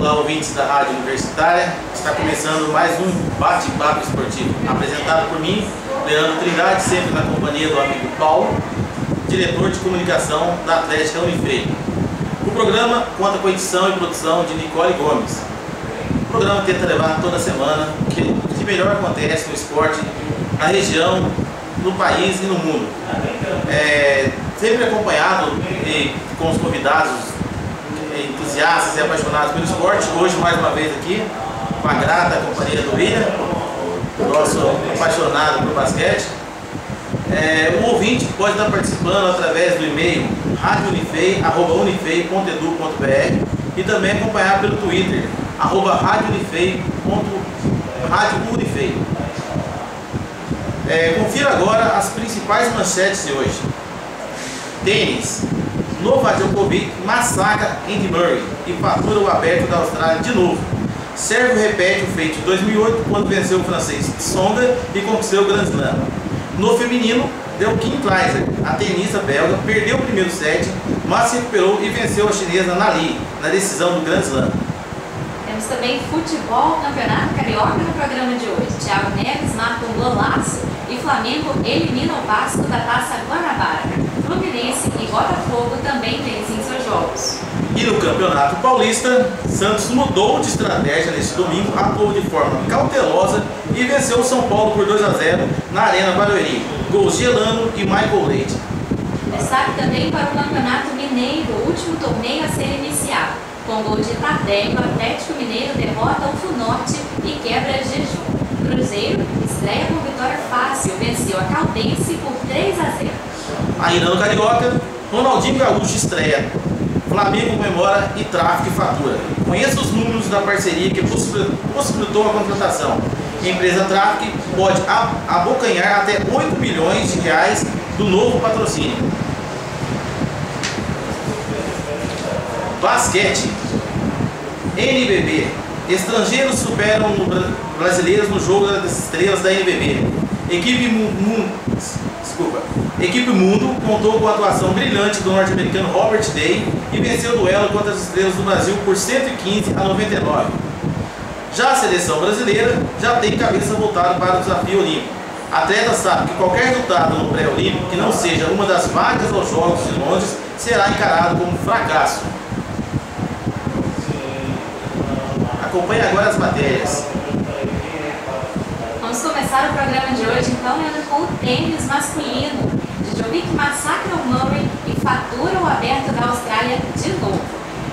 Olá, ouvintes da Rádio Universitária. Está começando mais um bate-papo esportivo, apresentado por mim, Leandro Trindade, sempre na companhia do amigo Paulo, diretor de comunicação da Atlética Unifei. O programa conta com edição e produção de Nicole Gomes. O programa tenta levar toda semana o que melhor acontece no esporte na região, no país e no mundo. Sempre acompanhado com os convidados entusiastas e apaixonados pelo esporte. Hoje, mais uma vez aqui, com a grata companhia do William, nosso apaixonado por basquete. O ouvinte pode estar participando através do e-mail radiounifei@unifei.edu.br e também acompanhar pelo Twitter, @radiounifei. Confira agora as principais manchetes de hoje. Tênis. Novak Djokovic massacra Andy Murray e fatura o Aberto da Austrália de novo. Sérgio repete o feito de 2008 quando venceu o francês Tsonga e conquistou o Grand Slam. No feminino, Kim Clijsters, a tenista belga, perdeu o primeiro set, mas se recuperou e venceu a chinesa Nali na decisão do Grand Slam. Temos também futebol, campeonato carioca no programa de hoje. Thiago Neves marca um golaço e Flamengo elimina o Vasco da Taça Guanabara. Fluminense e Botafogo também vencem seus jogos. E no Campeonato Paulista, Santos mudou de estratégia neste domingo, atuou de forma cautelosa e venceu o São Paulo por 2-0 na Arena Barueri. Gols de Elano e Michael Leite. Destaque também para o Campeonato Mineiro, o último torneio a ser iniciado. Com gol de Tardelli, o Atlético Mineiro derrota o Funorte e quebra jejum. Cruzeiro estreia com vitória fácil, venceu a Caldense por 3-0. Ainda no Carioca, Ronaldinho Gaúcho estreia. Flamengo comemora e Tráfico fatura. Conheça os números da parceria que possibilitou a contratação. A empresa Tráfico pode abocanhar até 8 milhões de reais do novo patrocínio. Basquete. NBB. Estrangeiros superam brasileiros no jogo das estrelas da NBB. Equipe Mundo contou com a atuação brilhante do norte-americano Robert Day e venceu o duelo contra as estrelas do Brasil por 115-99. Já a seleção brasileira já tem cabeça voltada para o desafio olímpico. A atleta sabe que qualquer resultado no pré-olímpico que não seja uma das vagas aos Jogos de Londres será encarado como fracasso. Acompanhe agora as matérias. Vamos começar o programa de hoje, então, Leandro, com o tênis masculino. Djokovic massacra o Murray e fatura o Aberto da Austrália de novo.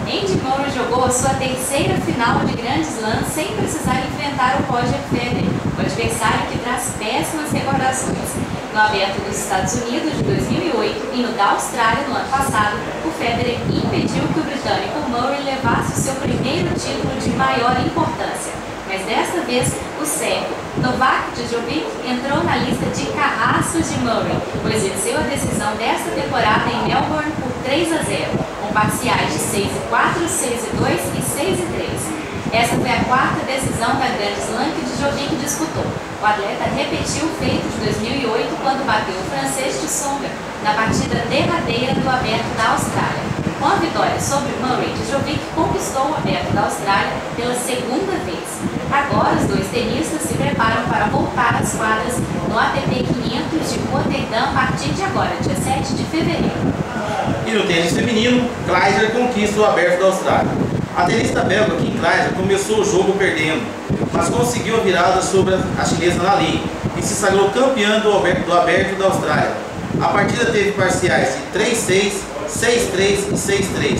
Andy Murray jogou a sua terceira final de Grand Slam sem precisar enfrentar o Roger Federer, o adversário que traz péssimas recordações. No Aberto dos Estados Unidos de 2008 e no da Austrália no ano passado, o Federer impediu que o britânico Murray levasse o seu primeiro título de maior importância. Mas desta vez, o sérvio Novak Djokovic entrou na lista de carrascos de Murray, pois venceu a decisão desta temporada em Melbourne por 3-0, com parciais de 6-4, 6-2 e 6-3. Essa foi a quarta decisão da Grand Slam que Djokovic disputou. O atleta repetiu o feito de 2008 quando bateu o francês Tsonga na partida derradeira do Aberto da Austrália. Com a vitória sobre Murray, Djokovic conquistou o Aberto da Austrália pela segunda vez. Agora, os dois tenistas se preparam para voltar às quadras no ATP 500 de Rotterdam a partir de agora, dia 7 de fevereiro. E no tênis feminino, Clijsters conquista o Aberto da Austrália. A tenista belga Kim Clijsters começou o jogo perdendo, mas conseguiu a virada sobre a chinesa Nali e se sagrou campeã do Aberto da Austrália. A partida teve parciais de 3-6, 6-3 e 6-3.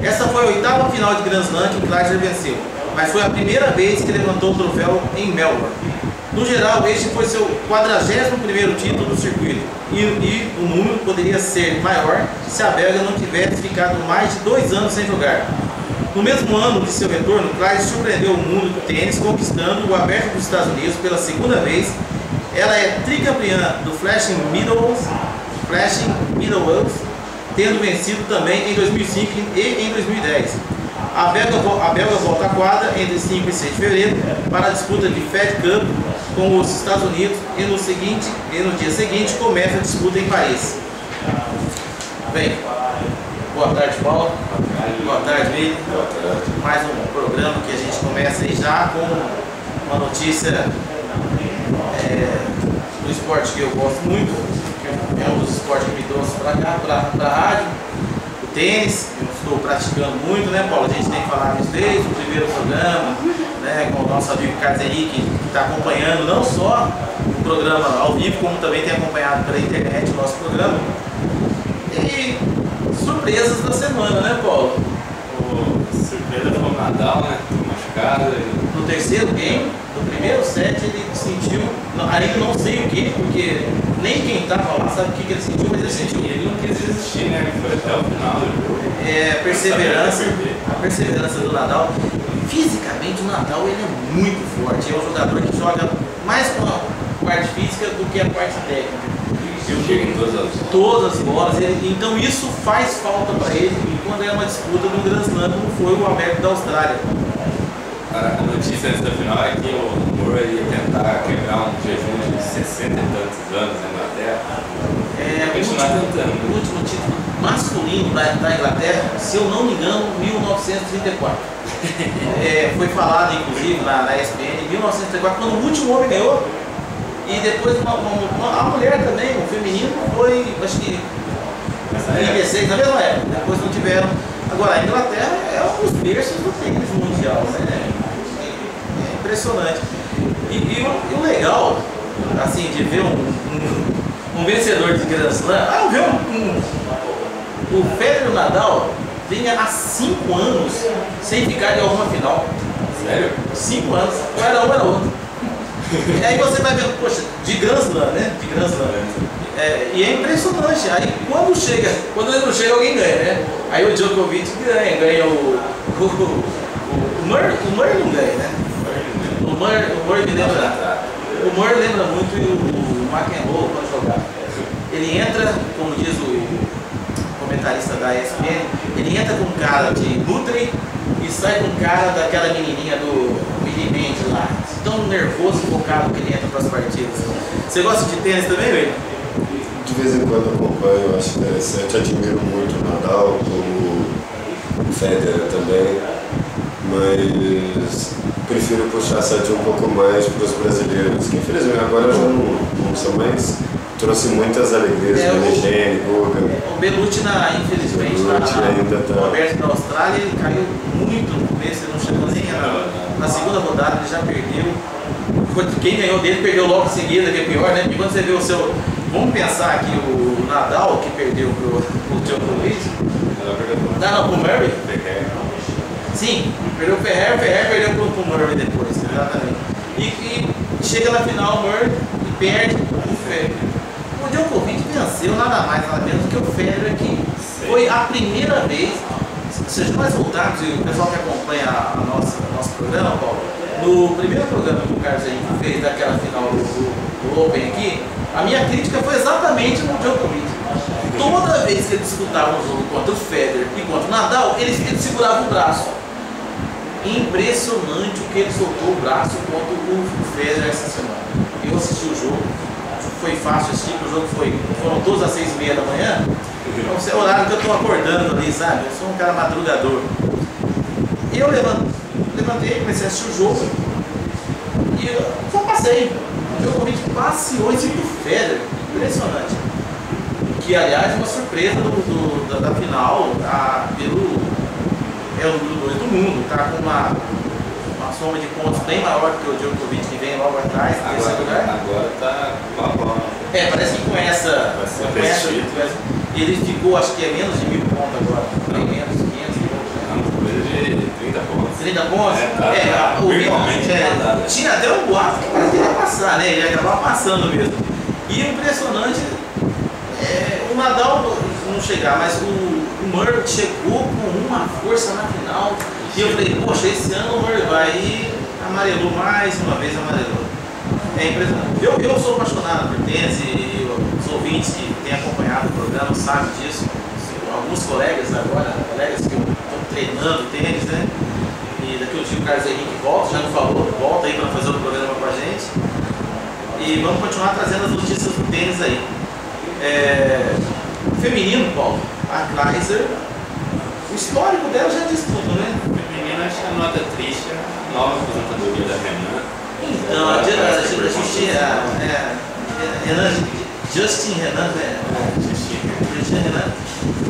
Essa foi a oitava final de Grand Slam que Clijsters venceu, mas foi a primeira vez que levantou o troféu em Melbourne. No geral, este foi seu 41º título do circuito e o número poderia ser maior se a belga não tivesse ficado mais de 2 anos sem jogar. No mesmo ano de seu retorno, Clijsters surpreendeu o mundo do tênis conquistando o Aberto dos Estados Unidos pela segunda vez. Ela é tricampeã do Flushing Meadows, tendo vencido também em 2005 e em 2010. A belga volta à quadra entre 5 e 6 de fevereiro para a disputa de Fed Cup com os Estados Unidos e no dia seguinte começa a disputa em Paris. Bem, Boa tarde, Paulo. Boa tarde. Boa tarde, William. Boa tarde. Mais um programa que a gente começa aí já com uma notícia do esporte que eu gosto muito, que é um dos esportes que me trouxe para cá, para a rádio, o tênis. Eu estou praticando muito, né, Paulo? A gente tem falado isso desde o primeiro programa, né, com o nosso amigo Carlos Henrique, que está acompanhando não só o programa ao vivo, como também tem acompanhado pela internet o nosso programa. E surpresas da semana, né, Paulo? Surpresa foi o Nadal, né? Machucado. No terceiro game, no primeiro set, ele sentiu, ainda não sei o que, porque nem quem estava lá sabe o que ele sentiu, mas ele sentiu. Ele não quis desistir, né? Ele foi até o final do jogo. A perseverança do Nadal. Fisicamente, o Nadal ele é muito forte. É um jogador que joga mais com a parte física do que a parte técnica. Chega em todas as bolas, então isso faz falta para ele quando é uma disputa do Grand Slam, como foi o Aberto da Austrália. A notícia antes da final é que o Murray ia tentar quebrar um jejum de 60 e tantos anos na Inglaterra. O último título masculino da Inglaterra, se eu não me engano, 1934. Foi falado inclusive na ESPN, 1934, quando o último homem ganhou. E depois a mulher também, o feminino, foi, acho que 36, na mesma época. Depois não tiveram. Agora, a Inglaterra é um dos berços do tênis mundial, né? É impressionante. E o legal, assim, de ver um vencedor de Grand Slam, ver o Federer e o Nadal vinha há 5 anos sem ficar em alguma final. Sério? 5 anos. Ou era um, era outro. E aí você vai vendo, poxa, de Grand Slam, né? De Grand Slam. E é impressionante. Aí quando ele não chega, alguém ganha, né? Aí o Djokovic ganha o Murray não ganha, né? O Murray lembra muito o McEnroe quando jogava. Ele entra, como diz o comentarista da ESPN, ele entra com um cara de Nutri e sai com um cara daquela menininha do Willie lá. Tão nervoso e focado que ele entra para as partidas. Você gosta de tênis também, William? De vez em quando acompanho, eu acho interessante, admiro muito o Nadal, o Federer também, mas prefiro puxar a sete um pouco mais para os brasileiros, que infelizmente agora já não são mais, trouxe muitas alegrias, Meligeni, Guga. O Belucci, infelizmente, no Aberto da Austrália, ele caiu muito no começo, ele não chegou nem na segunda rodada, ele já perdeu. Quem ganhou dele perdeu logo em seguida, que é pior, né? Porque quando você vê o seu. Vamos pensar aqui o Nadal, que perdeu pro Djokovic. Não, pro Murray. Sim, perdeu o Ferrer perdeu pro Murray depois, exatamente. E chega na final o Murray e perde o Federer. O Djokovic venceu nada mais, nada menos que o Federer, que foi a primeira vez. Se nós voltarmos, e o pessoal que acompanha o nosso programa, Paulo, no primeiro programa que o Carlos Henrique fez daquela final do Open aqui, a minha crítica foi exatamente no Djokovic. Toda vez que ele disputava um jogo contra o Federer e contra o Nadal, ele segurava o braço. Impressionante o que ele soltou o braço contra o Federer essa semana. Eu assisti o jogo, foi fácil assistir, o jogo foram todos às 6h30 da manhã. Então, é o horário que eu estou acordando ali, sabe? Eu sou um cara madrugador. E eu levantei, comecei a assistir o jogo e eu só passei. O Djokovic passeou em cima do Federer. Impressionante. Que, aliás, é uma surpresa da final. É o número 2 do mundo. Tá com uma soma de pontos bem maior que o Djokovic, que vem logo atrás. Agora tá pau. Parece que com essa ele ficou, acho que é menos de 1000 pontos agora. Bem menos, 500 coisa de 30 pontos. 30 pontos? Tinha até um boato que parece que ele ia passar, né? Ele ia acabar passando mesmo. E o impressionante o Nadal não chegar, mas o Murray chegou com uma força na final. E eu falei, poxa, esse ano o Murray vai, e amarelou mais uma vez, amarelou. É impressionante. Eu sou apaixonado por tênis e os ouvintes que têm acompanhado o programa sabem disso. Alguns colegas que estão treinando tênis, né? E daqui eu digo o Carlos Henrique volta, já não falou, volta aí para fazer o programa com a gente. E vamos continuar trazendo as notícias do tênis aí. Feminino, Paulo, a Kleiser O histórico dela já diz tudo, né? Menina, acho que a nota triste é a nova aposentadoria da Renan. Então, Justin Renan,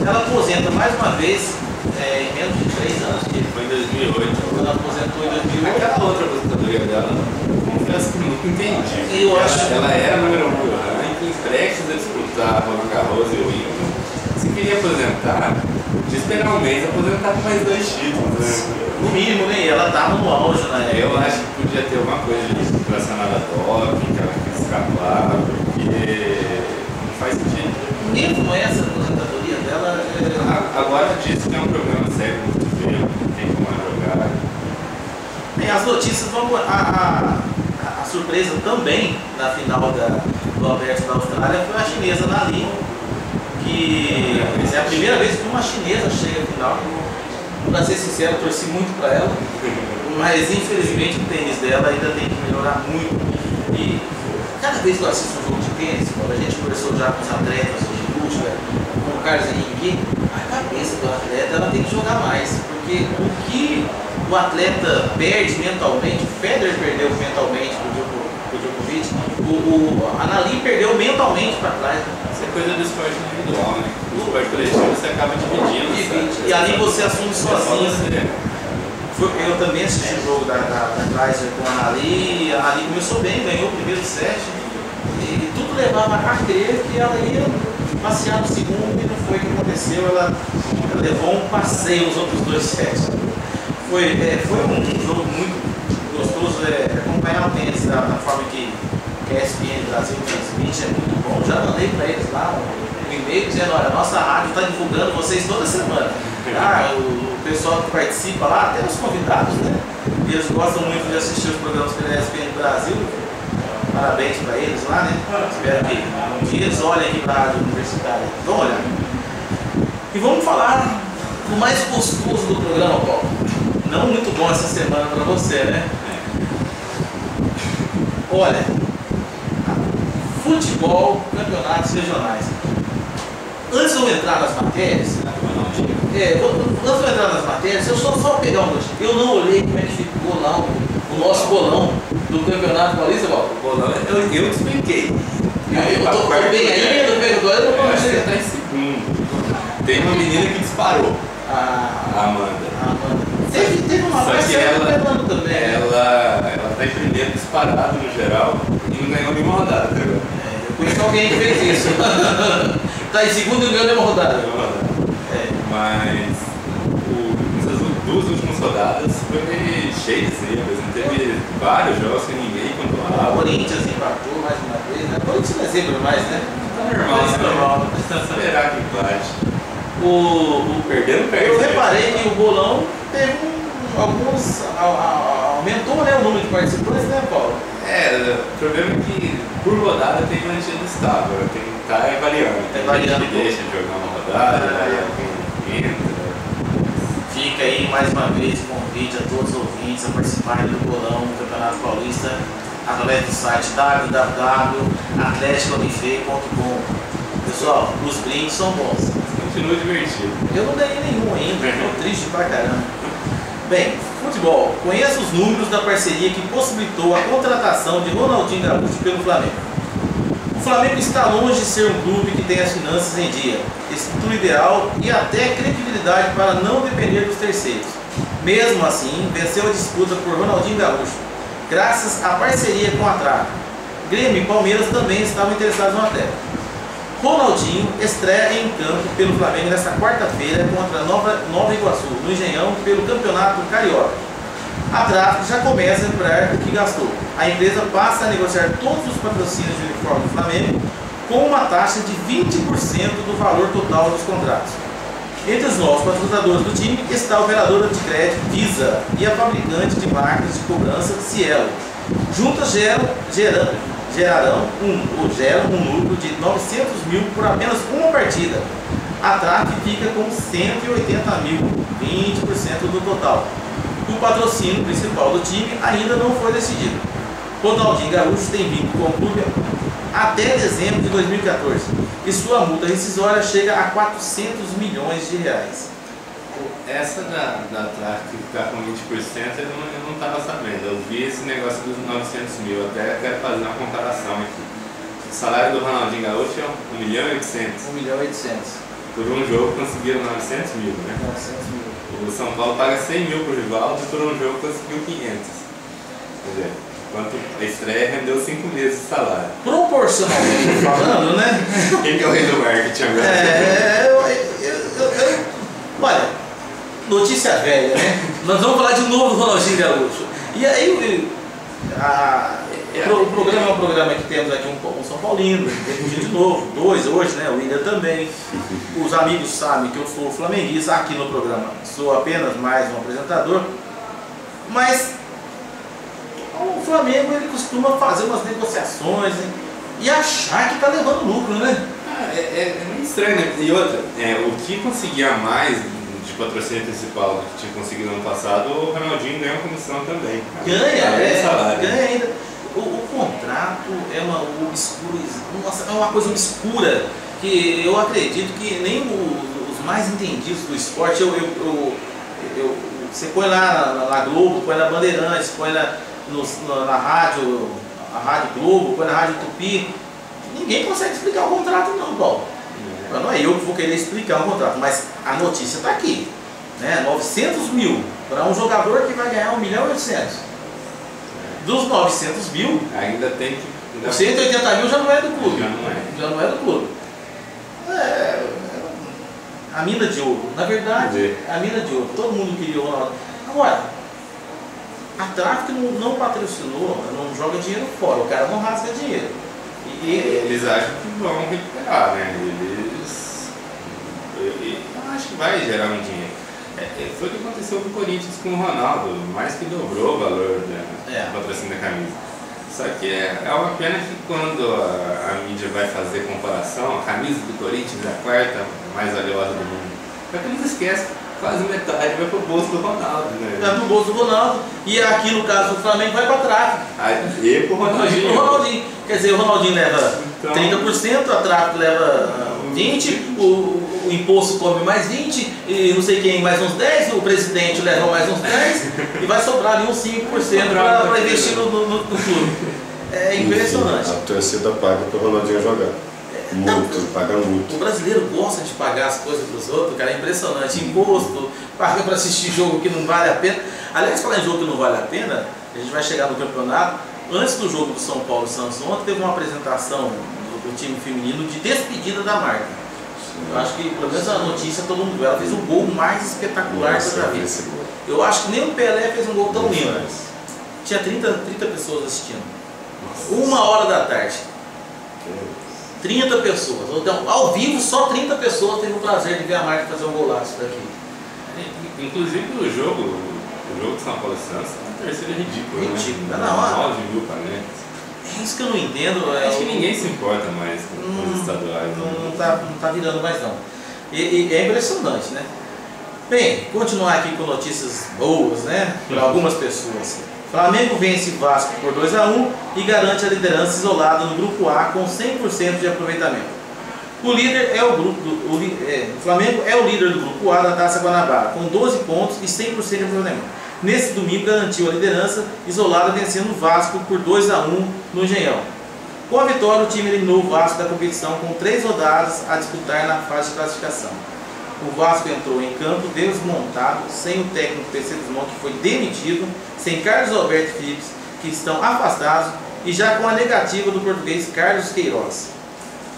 ela aposenta mais uma vez em menos de 3 anos. Que foi em 2008. Ela aposentou em 2008. Aquela outra aposentadoria dela, confesso que nunca entendi. Eu acho que ela era número 1 do ranking, prestes a disputar Roland Garros e o Wimbledon. Se queria aposentar, de esperar um mês, aposentar com mais 2 títulos, né? No mínimo, né? Ela estava no auge na época. Eu acho que podia ter alguma coisa relacionada a doping, que ela quis escapar, porque não faz sentido. Mesmo essa aposentadoria dela. Agora diz que é um problema sério no cotovelo, não tem como jogar. Bem, as notícias vão. A surpresa também na final do Aberto da Austrália foi a chinesa Nali, que é a primeira vez que uma chinesa chega à final. Pra ser sincero, eu torci muito para ela, mas infelizmente o tênis dela ainda tem que melhorar muito. E cada vez que eu assisto um jogo de tênis, quando a gente conversou já com os atletas hoje de luta, com o Carlos Henrique, a cabeça do atleta ela tem que jogar mais, porque o que o atleta perde mentalmente, o Federer perdeu mentalmente pro Djokovic, a Nali perdeu mentalmente para trás. Isso é coisa do esporte individual, né? No esporte coletivo você acaba dividindo. E ali você assume sozinho. Eu também assisti o jogo da Kleiser com a Nali começou bem, ganhou o primeiro set e tudo levava a crer que ela ia passear no segundo e não foi o que aconteceu, ela levou um passeio nos outros 2 sets. Foi um jogo muito gostoso, acompanhar o tênis da forma que a ESPN Brasil transmite é muito bom. Já mandei para eles lá um e-mail dizendo, olha, nossa rádio está divulgando vocês toda semana. O pessoal que participa lá, até os convidados, né? E eles gostam muito de assistir os programas pela ESPN Brasil. Parabéns para eles lá, né? Espero que um dia eles olhem aqui para a rádio universitária. Vamos olhar. E vamos falar do mais gostoso do programa, Paulo. Não muito bom essa semana para você, né? Olha, futebol, campeonatos regionais. Antes de eu entrar nas matérias, deixa eu só pegar um minutinho. Eu não olhei como é que ficou lá o nosso bolão do Campeonato Paulista, Paulo. O bolão eu expliquei. Eu tô bem aí, eu pego dois, eu acho que você está em segundo. Tem uma menina que disparou. A Amanda. Teve uma Só que ela também. Ela está em primeiro disparado no geral e não ganhou nenhuma rodada até agora. Eu conheço alguém que fez isso. Está em segundo e não ganhou nenhuma rodada. Mas essas 2 últimas rodadas foi cheio de zebras, não teve vários jogos que ninguém controlava. O Corinthians empatou mais uma vez, né? O Corinthians não é zebra mais, né? Tá normal, esperar que empate. Perdendo. Eu reparei que o bolão teve aumentou, né, o número de participantes, né, Paulo? O problema é que por rodada tem mantido estável, tem que estar variando. Tem gente que deixa de jogar uma rodada, alguém entra. Fica aí mais uma vez o convite a todos os ouvintes a participarem do bolão do Campeonato Paulista através do site www.atleticobife.com. Pessoal, os brindes são bons. Continua divertido. Eu não ganhei nenhum ainda, estou triste pra caramba. Bem, futebol. Conheça os números da parceria que possibilitou a contratação de Ronaldinho Gaúcho pelo Flamengo. O Flamengo está longe de ser um clube que tem as finanças em dia, estrutura ideal e até credibilidade para não depender dos terceiros. Mesmo assim, venceu a disputa por Ronaldinho Gaúcho, graças à parceria com a Trato. Grêmio e Palmeiras também estavam interessados no atleta. Ronaldinho estreia em campo pelo Flamengo nesta quarta-feira contra a Nova Iguaçu, no Engenhão, pelo Campeonato Carioca. A Trato já começa a recuperar o que gastou. A empresa passa a negociar todos os patrocínios de uniforme do Flamengo com uma taxa de 20% do valor total dos contratos. Entre os novos patrocinadores do time está a operadora de crédito Visa e a fabricante de máquinas de cobrança Cielo. Juntas geram um lucro de 900 mil por apenas uma partida. A Trato fica com 180 mil, 20% do total. O patrocínio principal do time ainda não foi decidido. Ronaldinho Gaúcho tem vindo com o clube até dezembro de 2014 e sua multa rescisória chega a 400 milhões de reais. Essa da tráfico que está com 20% eu não estava sabendo. Eu vi esse negócio dos 900 mil, até quero fazer uma comparação aqui. O salário do Ronaldinho Gaúcho é 1.800.000. 1.800.000. Por um jogo conseguiram 900 mil, né? 900 mil. O São Paulo paga 100 mil por Rivaldo e por um jogo conseguiu 500. Quer dizer, enquanto a estreia rendeu 5 meses de salário. Proporcionalmente falando, né? Quem que é o rei do marketing agora? Olha, notícia velha, né? Nós vamos falar de novo do Ronaldinho Gaúcho. E aí, o programa é um programa que temos aqui um São Paulino, de novo, 2 hoje, né? O William também. Os amigos sabem que eu sou flamenguista aqui no programa. Sou apenas mais um apresentador. Mas o Flamengo ele costuma fazer umas negociações, né? E achar que está levando lucro, né? É meio estranho, né? E outra, o que conseguia mais de patrocínio principal do que tinha conseguido no ano passado, o Ronaldinho ganha uma comissão também. Ganha ainda. O contrato é uma coisa obscura que eu acredito que nem os mais entendidos do esporte, você põe lá na Globo, põe na Bandeirantes, põe na rádio, a Rádio Globo, põe na Rádio Tupi, ninguém consegue explicar o contrato não, Paulo. Não é eu que vou querer explicar o contrato, mas a notícia está aqui, né? 900 mil para um jogador que vai ganhar 1.800.000. Dos 900 mil, ainda tem que... Os 180 mil já não é do clube. Já não é do clube. A mina de ouro. Na verdade, a mina de ouro. Todo mundo queria o Ronaldo. Agora, a tráfico não patrocinou, não joga dinheiro fora. O cara não rasga dinheiro. Eles acham que vão recuperar, né? Eu acho que vai gerar um dinheiro. Foi o que aconteceu com o Corinthians com o Ronaldo, mais que dobrou o valor do patrocínio da camisa. Só que é uma pena que quando a mídia vai fazer comparação, a camisa do Corinthians é a 4ª mais valiosa do mundo. Só que eles esquecem que quase metade vai pro bolso do Ronaldo, né? Vai pro bolso do Ronaldo, e aqui no caso do Flamengo vai para tráfico. E pro Ronaldinho. Quer dizer, o Ronaldinho leva 30%, a tráfico leva 20%, o imposto come mais 20%, e não sei quem mais uns 10%, o presidente leva mais uns 10%, e vai sobrar ali uns 5% para investir no clube. É impressionante. A torcida paga para o Ronaldinho jogar. Paga muito. O brasileiro gosta de pagar as coisas para os outros, cara, é impressionante. Imposto, paga para assistir jogo que não vale a pena. Aliás, falar em jogo que não vale a pena, a gente vai chegar no campeonato. Antes do jogo do São Paulo e Santos ontem, teve uma apresentação do time feminino de despedida da marca. Eu acho que, pelo menos a notícia, todo mundo viu. Ela fez o gol mais espetacular que eu já vi. Eu acho que nem o Pelé fez um gol tão lindo. Tinha 30 pessoas assistindo. 1h da tarde. 30 pessoas. Então, ao vivo, só 30 pessoas teve o prazer de ver a marca fazer um golaço daqui. Inclusive o jogo de São Paulo e Santos, a torcida é ridícula. Ridícula. Né? 9 mil panelas. É isso que eu não entendo. Acho que ninguém se importa mais com os estaduais. Não tá virando mais não. E é impressionante, né? Bem, continuar aqui com notícias boas, né? Para algumas pessoas. Flamengo vence Vasco por 2-1 e garante a liderança isolada no grupo A com 100% de aproveitamento. O líder é o Flamengo é o líder do grupo A da Taça Guanabara, com 12 pontos e 100% de aproveitamento. Nesse domingo garantiu a liderança isolada vencendo o Vasco por 2-1 no Engenhão. Com a vitória, o time eliminou o Vasco da competição com 3 rodadas a disputar na fase de classificação. O Vasco entrou em campo desmontado, sem o técnico PC Desmont, que foi demitido, sem Carlos Alberto Phillips, que estão afastados, e já com a negativa do português Carlos Queiroz.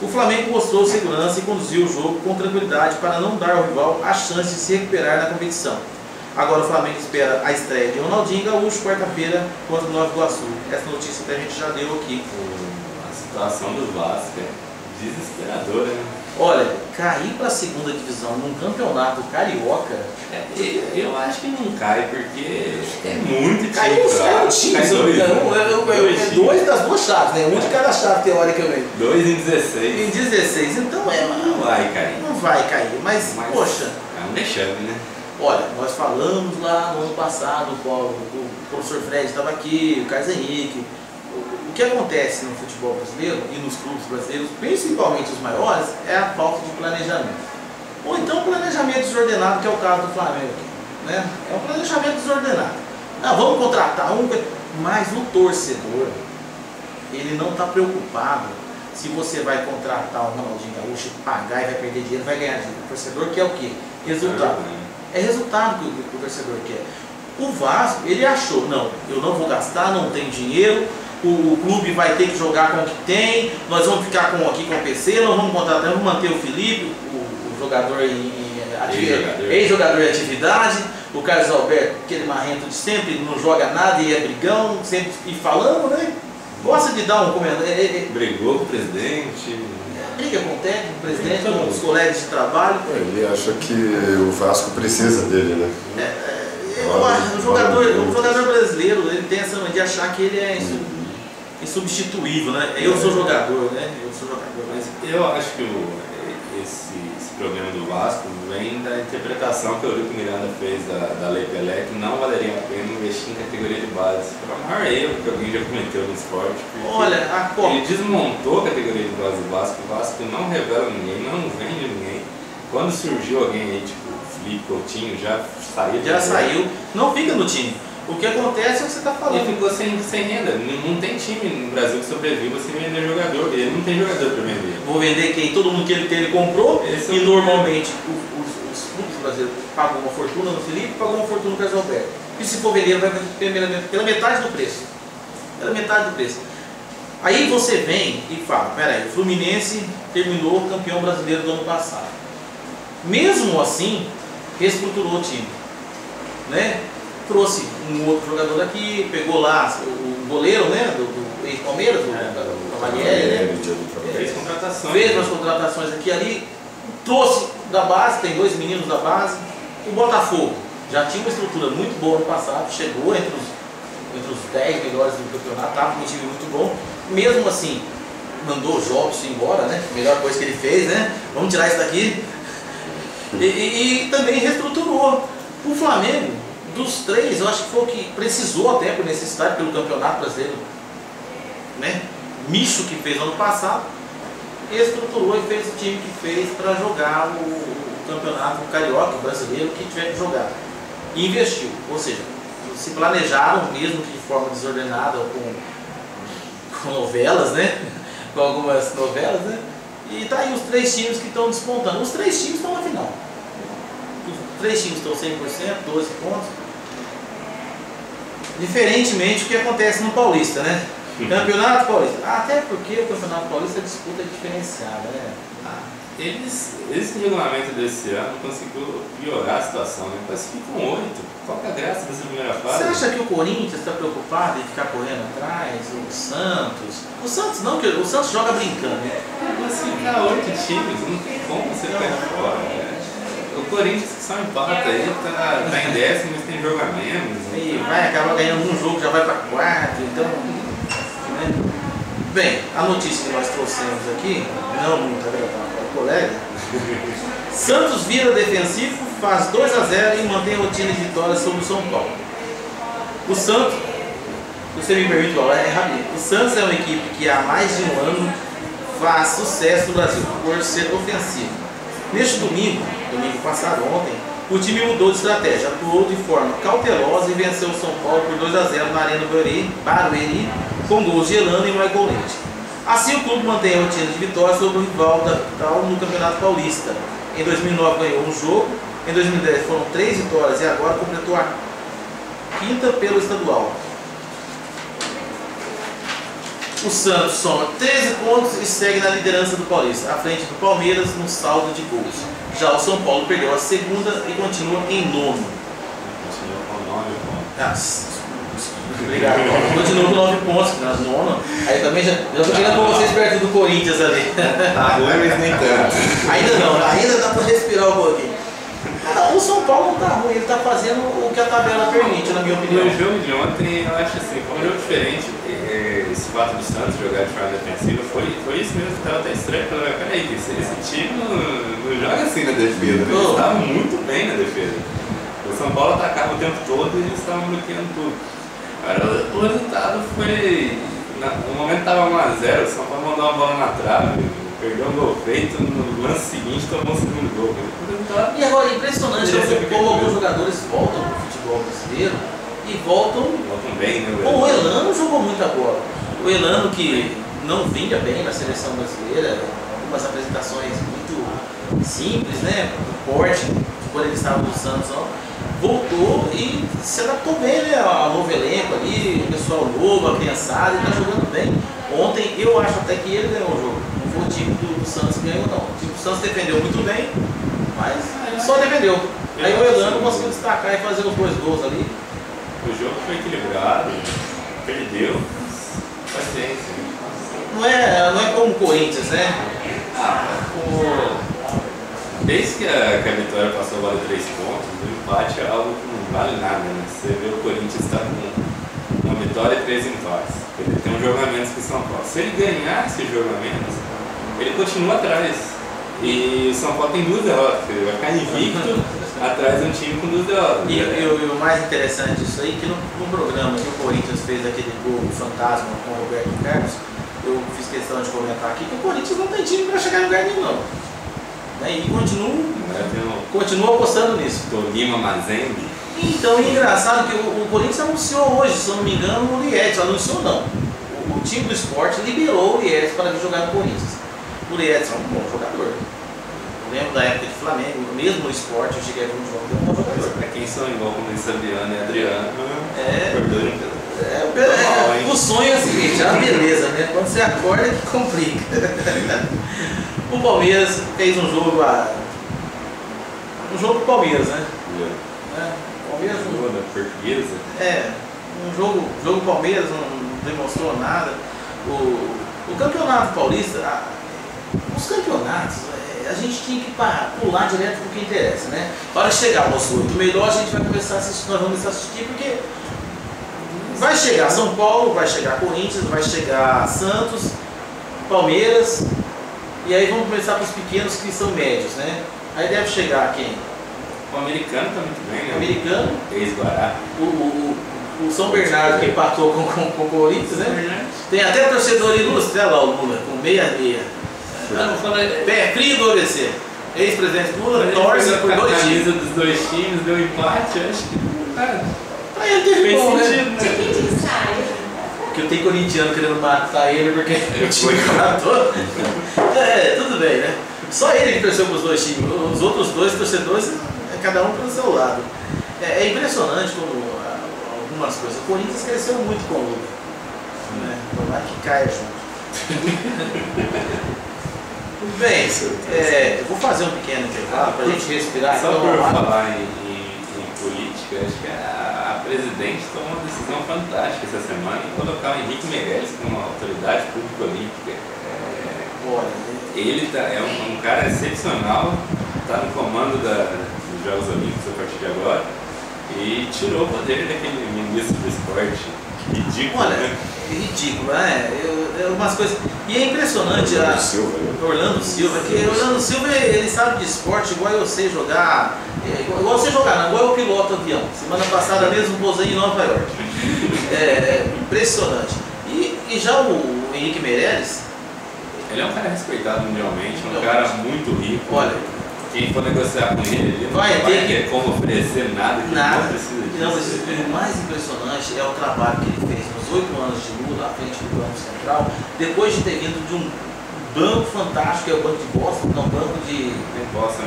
O Flamengo mostrou segurança e conduziu o jogo com tranquilidade para não dar ao rival a chance de se recuperar na competição. Agora o Flamengo espera a estreia de Ronaldinho Gaúcho, quarta-feira, contra o Nova Iguaçu. Essa notícia que a gente já deu aqui. A situação do Vasco é desesperadora, né? Olha, cair para a segunda divisão num campeonato carioca... Eu acho que não cai, porque é muito caiu um time, é 2 das 2 chaves, né? Um de cada chave, teoricamente. 2 em 16. Em 16, então não vai cair. Não vai cair, mas poxa... É um deixame, né? Olha, nós falamos lá no ano passado, o professor Fred estava aqui, o Carlos Henrique. O que acontece no futebol brasileiro e nos clubes brasileiros, principalmente os maiores, é a falta de planejamento. Ou então planejamento desordenado, que é o caso do Flamengo, né? É um planejamento desordenado. Vamos contratar um, mas o torcedor, ele não está preocupado se você vai contratar o Ronaldinho Gaúcho, pagar e vai perder dinheiro, vai ganhar dinheiro. O torcedor quer o quê? Resultado. É resultado que o torcedor quer. O Vasco, ele achou, não, eu não vou gastar, não tenho dinheiro, o clube vai ter que jogar com o que tem, nós vamos ficar aqui com o PC, nós vamos contratar, vamos manter o Felipe, o jogador ex-jogador em atividade, o Carlos Alberto, aquele marrento de sempre, não joga nada e é brigão, sempre e falando, né? Gosta de dar um comentário. Brigou com o presidente. Briga com o técnico, com o presidente, com os colegas de trabalho. Ele acha que o Vasco precisa dele, né? O jogador brasileiro, ele tem essa mania de achar que ele é insubstituível, né? Eu sou jogador, né? Mas eu acho que esse problema do Vasco vem da interpretação que o Eurico Miranda fez da Lei Pelé, que não valeria a pena investir em categoria de base. Foi o maior erro que alguém já cometeu no esporte. Olha, ele desmontou a categoria de base do Vasco. O Vasco não revela ninguém, não vende ninguém. Quando surgiu alguém aí, tipo Felipe Coutinho, já saiu. Não fica no time. O que acontece é o que você está falando. Ele ficou sem renda. Não tem time no Brasil que sobreviva sem vender jogador. Ele não tem jogador para vender. Vou vender quem? Todo mundo que ele tem, ele comprou. E normalmente os clubes brasileiros pagam uma fortuna no Felipe, pagam uma fortuna no Carlos Alberto. E se for vender, vai pela metade do preço. Pela metade do preço. Aí você vem e fala, peraí, o Fluminense terminou campeão brasileiro do ano passado. Mesmo assim, reestruturou o time, né? Trouxe um outro jogador aqui, pegou lá o goleiro, né, do ex-Palmeiras, o Cavalieri, né? Fez umas contratações aqui e ali, trouxe da base, tem 2 meninos da base. O Botafogo já tinha uma estrutura muito boa no passado, chegou entre os 10 melhores do campeonato, estava com um time muito bom. Mesmo assim, mandou o Jobson embora, né? Melhor coisa que ele fez, né? Vamos tirar isso daqui. E também reestruturou. O Flamengo, dos 3, eu acho que foi o que precisou até por necessidade pelo Campeonato Brasileiro, né? Misto que fez ano passado, estruturou e fez o time que fez para jogar o Campeonato Carioca, o brasileiro, que tiver que jogar. E investiu, ou seja, se planejaram mesmo que de forma desordenada, com novelas, né? Com algumas novelas, né? E tá aí os 3 times que estão despontando. Os 3 times estão na final. Os 3 times estão 100%, 12 pontos. Diferentemente do que acontece no Paulista, né? Campeonato Paulista. Até porque o Campeonato Paulista disputa diferenciada, né? Esse regulamento desse ano conseguiu piorar a situação, né? Classificam 8. Qual que é a graça dessa primeira fase? Você acha que o Corinthians está preocupado em ficar correndo atrás? O Santos? O Santos não, porque o Santos joga brincando, né? Classificar 8 times, não tem como você ficar fora, né? O Corinthians que só empata aí, tá em 10º, mas tem jogo a menos. E vai acabar ganhando um jogo, já vai para 4, então... Né? Bem, a notícia que nós trouxemos aqui, não muito agradável para o colega, Santos vira defensivo, faz 2-0 e mantém a rotina de vitórias sobre o São Paulo. O Santos, se você me permite falar, é rápido. O Santos é uma equipe que há mais de um ano faz sucesso no Brasil, por ser ofensivo. Neste domingo passado, ontem, o time mudou de estratégia, atuou de forma cautelosa e venceu o São Paulo por 2-0 na Arena Barueri, com gols de Elano e Michael Leite. Assim, o clube mantém a rotina de vitórias sobre o rival no Campeonato Paulista. Em 2009 ganhou um jogo, em 2010 foram 3 vitórias e agora completou a 5ª pelo estadual. O Santos soma 13 pontos e segue na liderança do Paulista, à frente do Palmeiras no saldo de gols. Já o São Paulo perdeu a 2ª e continua em 9º. Continua com 9 pontos. Obrigado, Paulo. Continua com 9 pontos, na 9ª. Aí também já estou querendo com vocês perto do Corinthians ali. Tá ruim, mas nem tanto. Ainda dá para respirar um pouquinho. O São Paulo não está ruim, ele está fazendo o que a tabela permite, na minha opinião. No jogo de ontem, eu acho assim, foi um jogo diferente. Esse fato do Santos jogar de forma defensiva foi isso mesmo que estava até estranho. Peraí, esse time não joga assim na defesa, eles estavam muito bem na defesa. O São Paulo atacava o tempo todo e eles estavam bloqueando tudo. O resultado foi, no momento estava 1-0, o São Paulo mandou uma bola na trave, o Perdeu um gol feito, no lance seguinte tomou um segundo gol. E agora, impressionante como alguns jogadores voltam pro futebol brasileiro e voltam bem, né? O Elano jogou muita bola. O Elano, que não vinha bem na seleção brasileira, algumas apresentações muito simples, né? O porte, quando ele estava no Santos, voltou e se adaptou bem, né? Ao novo elenco ali, o pessoal novo, a criançada, ele está jogando bem. Ontem eu acho até que ele ganhou o jogo. Não foi o time do Santos que ganhou, não. O time do Santos defendeu muito bem, mas só defendeu. Aí o Elano conseguiu destacar e fazer os 2 gols ali. O jogo foi equilibrado, perdeu, paciência. Não é como o Corinthians, né? Desde que a vitória passou vale 3 pontos, o empate é algo que não vale nada, né? Você vê o Corinthians está com uma vitória e 3 empates. Ele tem um jogo a menos que o São Paulo. Se ele ganhar esse jogo a menos, ele continua atrás. E o São Paulo tem 2 derrotas, ele vai ficar invicto atrás de um time com 2 derrotas. E o mais interessante disso aí, que no programa que o Corinthians fez aquele gol fantasma com o Roberto Carlos, eu fiz questão de comentar aqui que o Corinthians não tem time para chegar em lugar nenhum, não. E continua apostando nisso. Tolima, Mazembe. Então, é engraçado que o Corinthians anunciou hoje, se eu não me engano, o Liedes. Anunciou não. O time do esporte liberou o Liedes para vir jogar no Corinthians. O Liedes é um bom jogador. Eu lembro da época de Flamengo, mesmo no esporte, eu cheguei a ver um jogo, é um bom jogador. Para quem são igual como o Sabiano e Adriano, o sonho é o seguinte, é uma beleza, né? Quando você acorda que complica. O Palmeiras fez um jogo pro Palmeiras, né? Palmeiras jogou da Portuguesa. Um jogo Palmeiras não demonstrou nada. O campeonato paulista, os campeonatos, a gente tinha que pular direto pro que interessa, né? Para chegar ao nosso 8 melhor, a gente vai começar a assistir, nós vamos assistir porque vai chegar São Paulo, vai chegar Corinthians, vai chegar Santos, Palmeiras, e aí vamos começar com os pequenos que são médios, né? Aí deve chegar quem? O americano tá muito bem, né? O americano. Ex-Guará. O São Bernardo que empatou com o Corinthians, né? Tem até torcedor ilustre, olha lá o Lula, com 66. Pé frio do ABC. Ex-presidente Lula torce por 2 times. Dos 2 times, deu empate, acho que. Aí ele teve bom, sentido, né? Porque eu tenho corintiano querendo matar ele porque o time matou. Tudo bem, né? Só ele que torceu para os 2 times. Os outros 2 torcedores, cada um pelo seu lado. É impressionante como algumas coisas. O Corinthians cresceu muito com o Lula. Né? Tomara que caia junto. Tudo bem, eu vou fazer um pequeno intervalo para a gente respirar. Só por falar em política, acho que a presidente tomou uma decisão fantástica essa semana em colocar o Henrique Meirelles como autoridade pública olímpica. Ele é um cara excepcional, está no comando dos Jogos Olímpicos a partir de agora e tirou o poder daquele ministro do esporte. Ridículo, né? Ridículo, né? Umas coisas. E é impressionante Orlando Silva, que Orlando Silva ele sabe de esporte igual eu sei jogar. Igual você jogar, não, igual eu piloto avião. Semana passada mesmo pousei em Nova York. Impressionante. E já o Henrique Meirelles, ele é um cara respeitado mundialmente, um cara muito rico. Olha, quem for negociar com ele não vai ter como oferecer nada que não precisa disso. Não, mas o mais impressionante é o trabalho que ele fez nos 8 anos de Lula à frente do Banco Central, depois de ter vindo de um banco fantástico, que é o Banco de Boston, não, banco de Boston.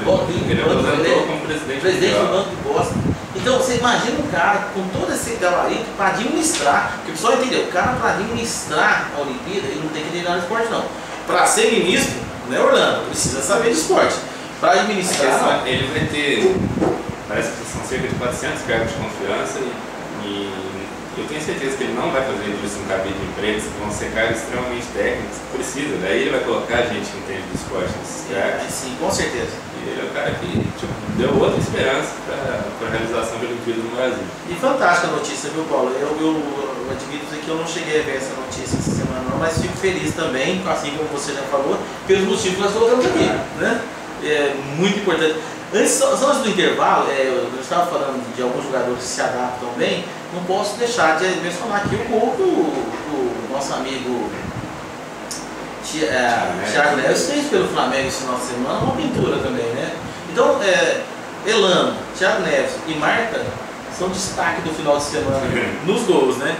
Ele aposentou como presidente do Banco de Boston. Então você imagina um cara com todo esse gabarito para administrar, porque o pessoal entendeu, o cara para administrar a Olimpíada, ele não tem que treinar no esporte não. Para ser ministro, né, Orlando, precisa saber de esporte. Para administrar, ele vai ter, parece que são cerca de 400 cargos de confiança e eu tenho certeza que ele não vai fazer isso no cabide de imprensa, que vão ser cargos extremamente técnicos, que precisa. Daí ele vai colocar gente que entende do esporte nesses cargos. Sim, com certeza. E ele é o cara que deu outra esperança para a realização da Olimpíada no Brasil. E fantástica a notícia, viu, Paulo? Eu admito dizer que eu não cheguei a ver essa notícia essa semana, não, mas fico feliz também, assim como você já falou, pelos motivos que nós colocamos aqui, né? É muito importante. Antes do intervalo, eu estava falando de alguns jogadores que se adaptam bem, não posso deixar de mencionar aqui o gol do nosso amigo Thiago Neves fez pelo Flamengo esse final de semana uma pintura também, né? Então, Elano, Thiago Neves e Marta são destaque do final de semana nos gols, né?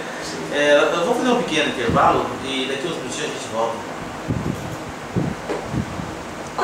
Eu vou fazer um pequeno intervalo e daqui a uns minutinhos a gente volta.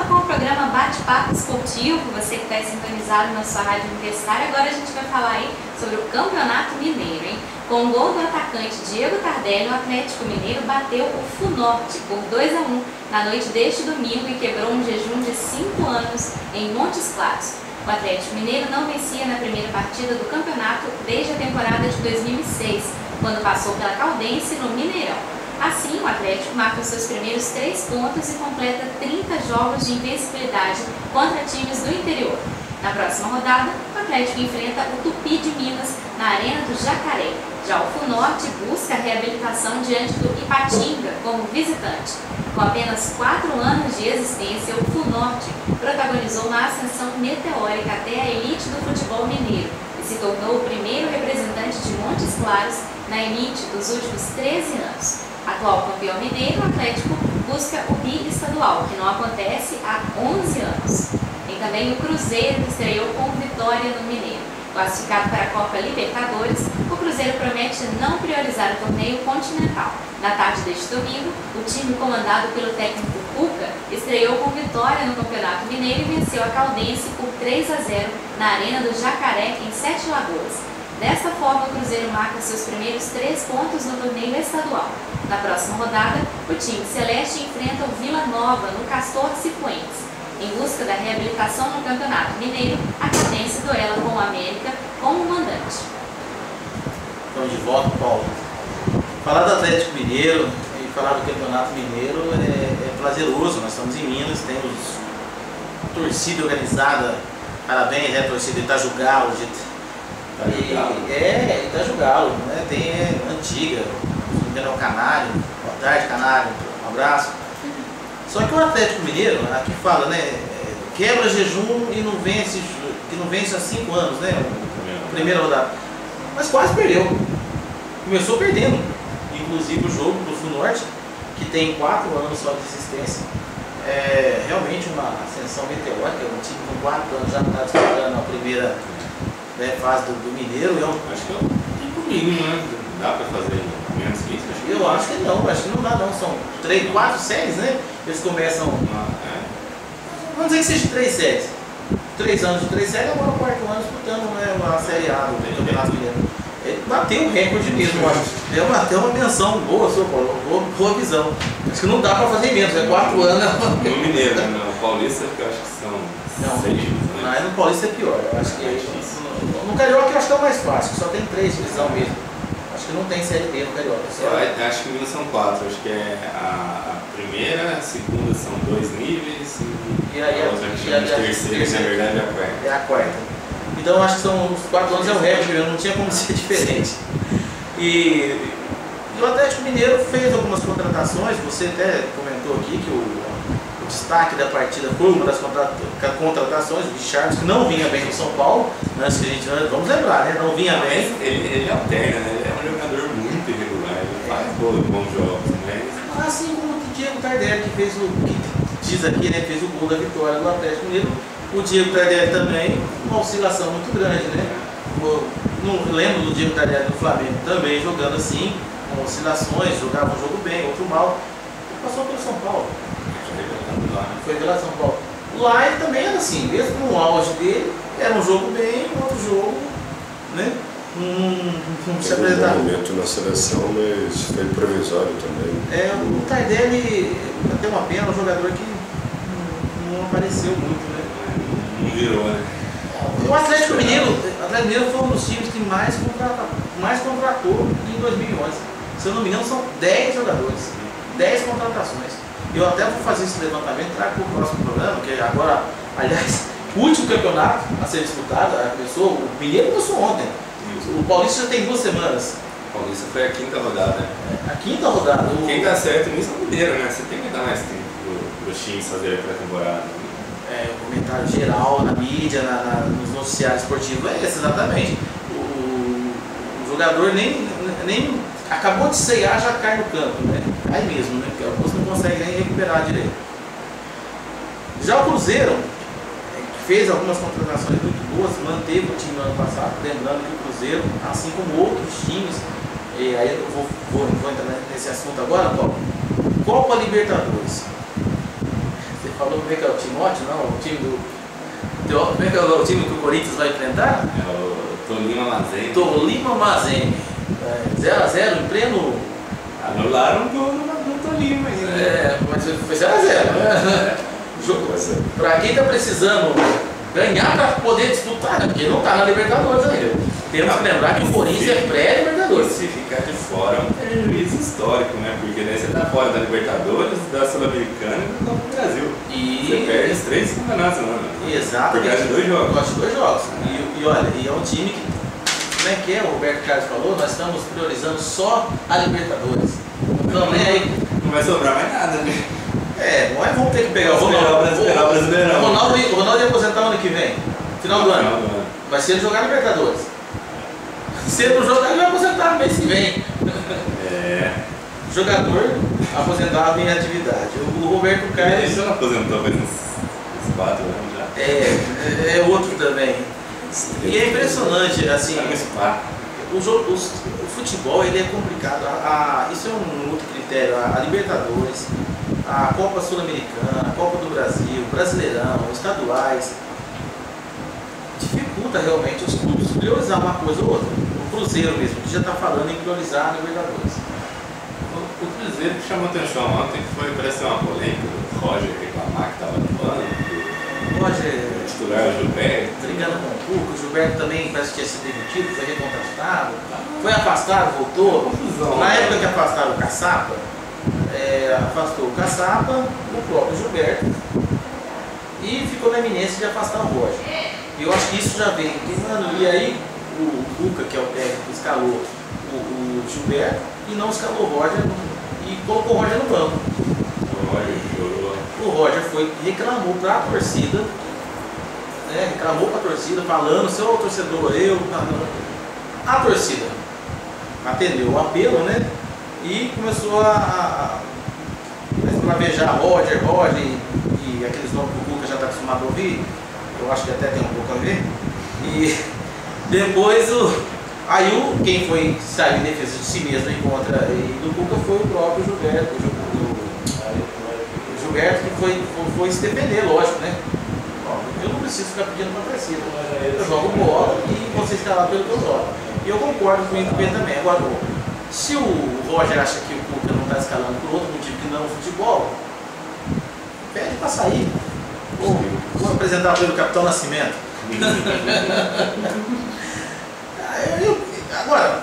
Com o programa Bate-Papo Esportivo, você que está sintonizado na sua rádio universitária, agora a gente vai falar aí sobre o Campeonato Mineiro, hein? Com o gol do atacante Diego Tardelli, o Atlético Mineiro bateu o Funorte por 2-1 na noite deste domingo e quebrou um jejum de 5 anos em Montes Claros. O Atlético Mineiro não vencia na primeira partida do campeonato desde a temporada de 2006, quando passou pela Caldense no Mineirão. Assim, o Atlético marca os seus primeiros 3 pontos e completa 30 jogos de invencibilidade contra times do interior. Na próxima rodada, o Atlético enfrenta o Tupi de Minas na Arena do Jacaré. Já o Funorte busca a reabilitação diante do Ipatinga como visitante. Com apenas 4 anos de existência, o Funorte protagonizou uma ascensão meteórica até a elite do futebol mineiro e se tornou o primeiro representante de Montes Claros na elite dos últimos 13 anos. Atual campeão mineiro, o Atlético busca o bi-estadual, que não acontece há 11 anos. Tem também o Cruzeiro, que estreou com vitória no Mineiro. Classificado para a Copa Libertadores, o Cruzeiro promete não priorizar o torneio continental. Na tarde deste domingo, o time comandado pelo técnico Cuca estreou com vitória no Campeonato Mineiro e venceu a Caldense por 3-0 na Arena do Jacaré, em Sete Lagoas. Desta forma, o Cruzeiro marca seus primeiros 3 pontos no torneio estadual. Na próxima rodada, o time celeste enfrenta o Vila Nova no Castor Cifuentes. Em busca da reabilitação no Campeonato Mineiro, a Caldense duela com o América como mandante. Estamos de volta, Paulo. Falar do Atlético Mineiro e falar do Campeonato Mineiro é prazeroso. Nós estamos em Minas, temos torcida organizada. Parabéns, torcida de Itajugalo. Itajugalo, né? Tem antiga, é o Canário. Boa tarde, Canário. Um abraço. Só que o Atlético Mineiro, aqui fala, né? Quebra jejum e não vence, que não vence há 5 anos, né? Primeira rodada. Mas quase perdeu. Começou perdendo. Inclusive o jogo do Funorte, que tem 4 anos só de existência. É realmente uma ascensão meteórica. Um time com 4 anos já está disputando a primeira fase do Mineiro. Acho que é um mínimo, né? Dá para fazer menos que isso? Eu acho que não dá não. São 3, 4 séries, né? Eles começam. Vamos dizer que seja 3 séries. 3 anos de 3 séries, agora o 4º ano disputando, né, a Série A do Campeonato Mineiro. Ele bateu o recorde mesmo, eu acho. Bateu uma menção boa, seu Paulo, boa visão. Acho que não dá para fazer menos, 4 anos. No Mineiro, no Paulista, eu acho que são 6 divisões. Não, no Paulista é pior. Eu acho que no Carioca eu acho que é o mais fácil, só tem 3 divisões mesmo. Acho que não tem Série B no Carioca. Eu acho que Minas são 4. Acho que é a primeira, a segunda são 2 níveis e a outra que chama de terceira, que na verdade é a quarta. É a quarta. Então eu acho que são os 4 anos é o recorde, não tinha como ser diferente. E o Atlético Mineiro fez algumas contratações, você até comentou aqui que o destaque da partida foi uma das contratações, o Richards, que não vinha bem no São Paulo, antes que a gente, vamos lembrar, né? Não vinha bem. Ele alterna, né? Ele é um jogador muito irregular, ele faz bons jogos, mas... Assim como o Diego Tardelli, que fez que diz aqui, né? Fez o gol da vitória do Atlético Mineiro. O Diego Tardelli também, uma oscilação muito grande, né? Não lembro do Diego Tardelli do Flamengo também jogando assim, com oscilações, jogava um jogo bem, outro mal. Passou pelo São Paulo. Foi pela São Paulo. Lá ele também era assim, mesmo no auge dele, era um jogo bem, outro jogo, né? Não se apresentava. Um momento na seleção, mas foi provisório também. O Tardelli, até uma pena, um jogador que não apareceu muito, né? Não virou, né? O Atlético Mineiro foi um dos times que mais contratou em 2011. Se eu não me engano, são 10 jogadores, 10 contratações. Eu até vou fazer esse levantamento e trago para o próximo programa, que agora, aliás, o último campeonato a ser disputado, o Mineiro começou ontem. O Paulista já tem 2 semanas. O Paulista foi a 5ª rodada. A 5ª rodada. Quem dá certo nisso é o Mineiro, né? Você tem que dar mais tempo para os times fazerem a pré-temporada. O comentário geral na mídia, nos noticiários esportivos é esse, exatamente. O jogador nem acabou de ceiar, já cai no campo, né? Cai mesmo, né? Porque alguns não conseguem nem recuperar direito. Já o Cruzeiro fez algumas contratações muito boas, manteve o time no ano passado, lembrando que o Cruzeiro, assim como outros times, e aí eu vou entrar nesse assunto agora, Paulo. Copa Libertadores. Você falou como é que é o Timóteo, não? O time do. Como é que é o time que o Corinthians vai enfrentar? É o Tolima Mazembe. Tolima Mazembe. 0x0 em pleno. Anularam o gol do Tolima ainda. Mas foi 0x0. Para quem está precisando ganhar para poder disputar, né? Porque não está na Libertadores ainda. Temos que lembrar que o Corinthians é pré-Libertadores. Se ficar de fora é um prejuízo histórico, né? Porque daí você está fora da Libertadores, da Sul-Americana e da Copa do Brasil. E você perde os 3 campeonatos, não, né? Exato. Por causa de 2 jogos. Por causa de 2 jogos. E olha, e é um time que, como é que é? O Roberto Carlos falou, nós estamos priorizando só a Libertadores. Então, aí. Não vai sobrar mais nada, né? Não é, vamos ter que pegar o Ronaldo. Esperar o Brasileirão. O Ronaldo ia aposentar ano que vem, final do ano. Vai ser ele jogar Libertadores. Se ele não jogar, ele vai aposentar no mês que vem. Jogador aposentado em atividade. O Roberto Carlos. Ele já não aposentou faz uns 4 anos já. É outro também. E é impressionante, assim. O futebol ele é complicado. Isso é um outro critério. A Libertadores, a Copa Sul-Americana, a Copa do Brasil, Brasileirão, estaduais, dificulta realmente os clubes priorizar uma coisa ou outra. O Cruzeiro mesmo, que já está falando em priorizar a Libertadores. O Cruzeiro que chamou atenção ontem foi, parece uma polêmica, o Roger reclamar que estava no plano, o Roger titular o Gilberto. brigando com o Cuca, o Gilberto também parece que tinha sido demitido, foi recontratado, foi afastado, voltou. Na época que afastaram o Caçapa, afastou o Caçapa, o próprio Gilberto, e ficou na iminência de afastar o Roger. E eu acho que isso já vem queimando. E aí o Cuca, que é o técnico, escalou o Gilberto e não escalou o Roger e colocou o Roger no banco. O Roger foi e reclamou para a torcida, reclamou para a torcida, falando, seu torcedor, a torcida atendeu o apelo, né? E começou a esbravejar Roger e aqueles nomes que o Cuca já está acostumado a ouvir. Eu acho que até tem um pouco a ver. E depois quem foi sair em defesa de si mesmo e contra do Cuca foi o próprio Gilberto. O Gilberto que foi se defender, lógico, né? Eu não preciso ficar pedindo para a torcida. Eu jogo bola e você está lá pelo que eu jogo. E eu concordo com o Inter também. Agora, se o Roger acha que o Cuca não está escalando por outro motivo que não o futebol, pede para sair. Vou apresentar pelo Capitão Nascimento. Agora,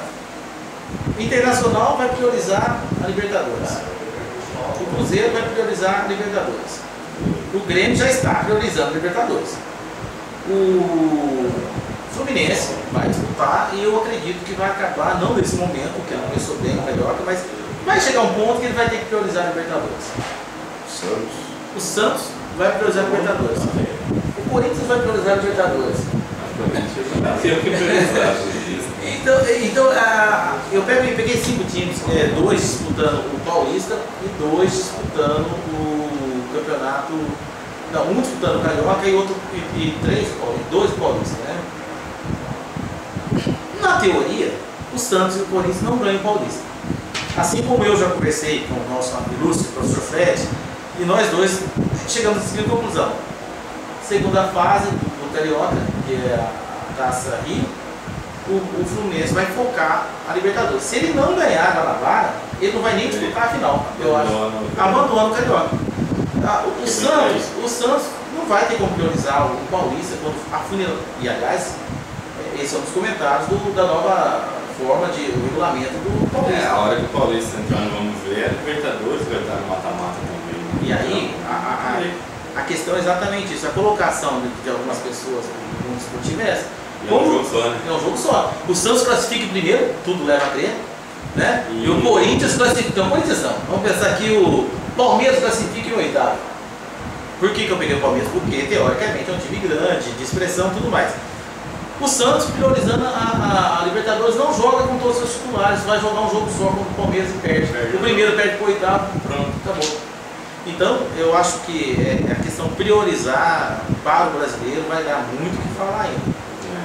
o Internacional vai priorizar a Libertadores. O Cruzeiro vai priorizar a Libertadores. O Grêmio já está priorizando a Libertadores. O Fluminense vai disputar e eu acredito que vai acabar, não nesse momento, porque não começou bem no Carioca, mas vai chegar um ponto que ele vai ter que priorizar a Libertadores. O Santos vai priorizar a Libertadores. O Corinthians vai priorizar a Libertadores. Então eu peguei 5 times, 2 disputando o Paulista e 2 disputando o campeonato. Não, um disputando o Carioca e outro e 2 paulistas, né? Na teoria, o Santos e o Corinthians não ganham o Paulista. Assim como eu já conversei com o nosso ilustre professor Fred, e nós dois chegamos à seguinte conclusão. Segunda fase do Carioca, que é a Taça Rio, o Fluminense vai focar a Libertadores. Se ele não ganhar a Guanabara, ele não vai nem disputar a final, eu acho. Abandona o Carioca. O Santos não vai ter como priorizar o Paulista quando a funil. E aliás, esse é um dos comentários da nova forma de regulamento do Paulista. A hora que o Paulista entrar, vamos ver, a Libertadores vai estar no mata-mata também. E aí, a questão é exatamente isso, a colocação de algumas pessoas no mundo esportivo é essa. É um jogo só, né? É um jogo só. O Santos classifica em primeiro, tudo leva a crer, né? E o Corinthians classifica. Então, Corinthians não. Vamos pensar que o Palmeiras classifica em 8º. Por que eu peguei o Palmeiras? Porque, teoricamente, é um time grande, de expressão e tudo mais. O Santos, priorizando a Libertadores, não joga com todos os seus titulares, vai jogar um jogo só contra o Palmeiras e perde. O primeiro perde para o 8º, pronto, acabou. Então, eu acho que a questão priorizar para o brasileiro vai dar muito o que falar ainda.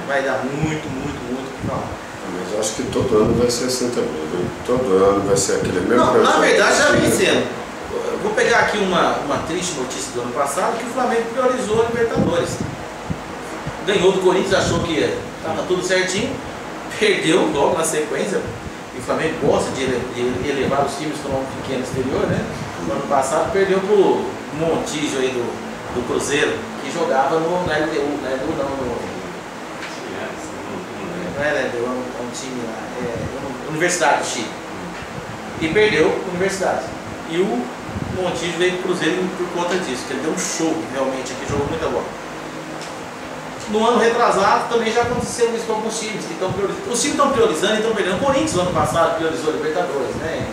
Vai dar muito o que falar. Mas eu acho que todo ano vai ser assim também, viu? Todo ano vai ser aquele mesmo projeto. Na verdade, já vem sendo. Vou pegar aqui uma triste notícia do ano passado, que o Flamengo priorizou a Libertadores. Ganhou do Corinthians, achou que estava tudo certinho, perdeu logo na sequência. E o Flamengo gosta de elevar os times para um pequeno exterior, né? No ano passado perdeu para o Montijo aí do Cruzeiro, que jogava no LDU, não é LDU não, não é LDU, é um time lá, Universidade do Chile. E perdeu a Universidade. E o Montijo veio para o Cruzeiro por conta disso, que ele deu um show realmente aqui, jogou muita bola. No ano retrasado também já aconteceu isso com alguns times que estão priorizando. Os times estão priorizando e estão perdendo. O Corinthians no ano passado priorizou a Libertadores, né?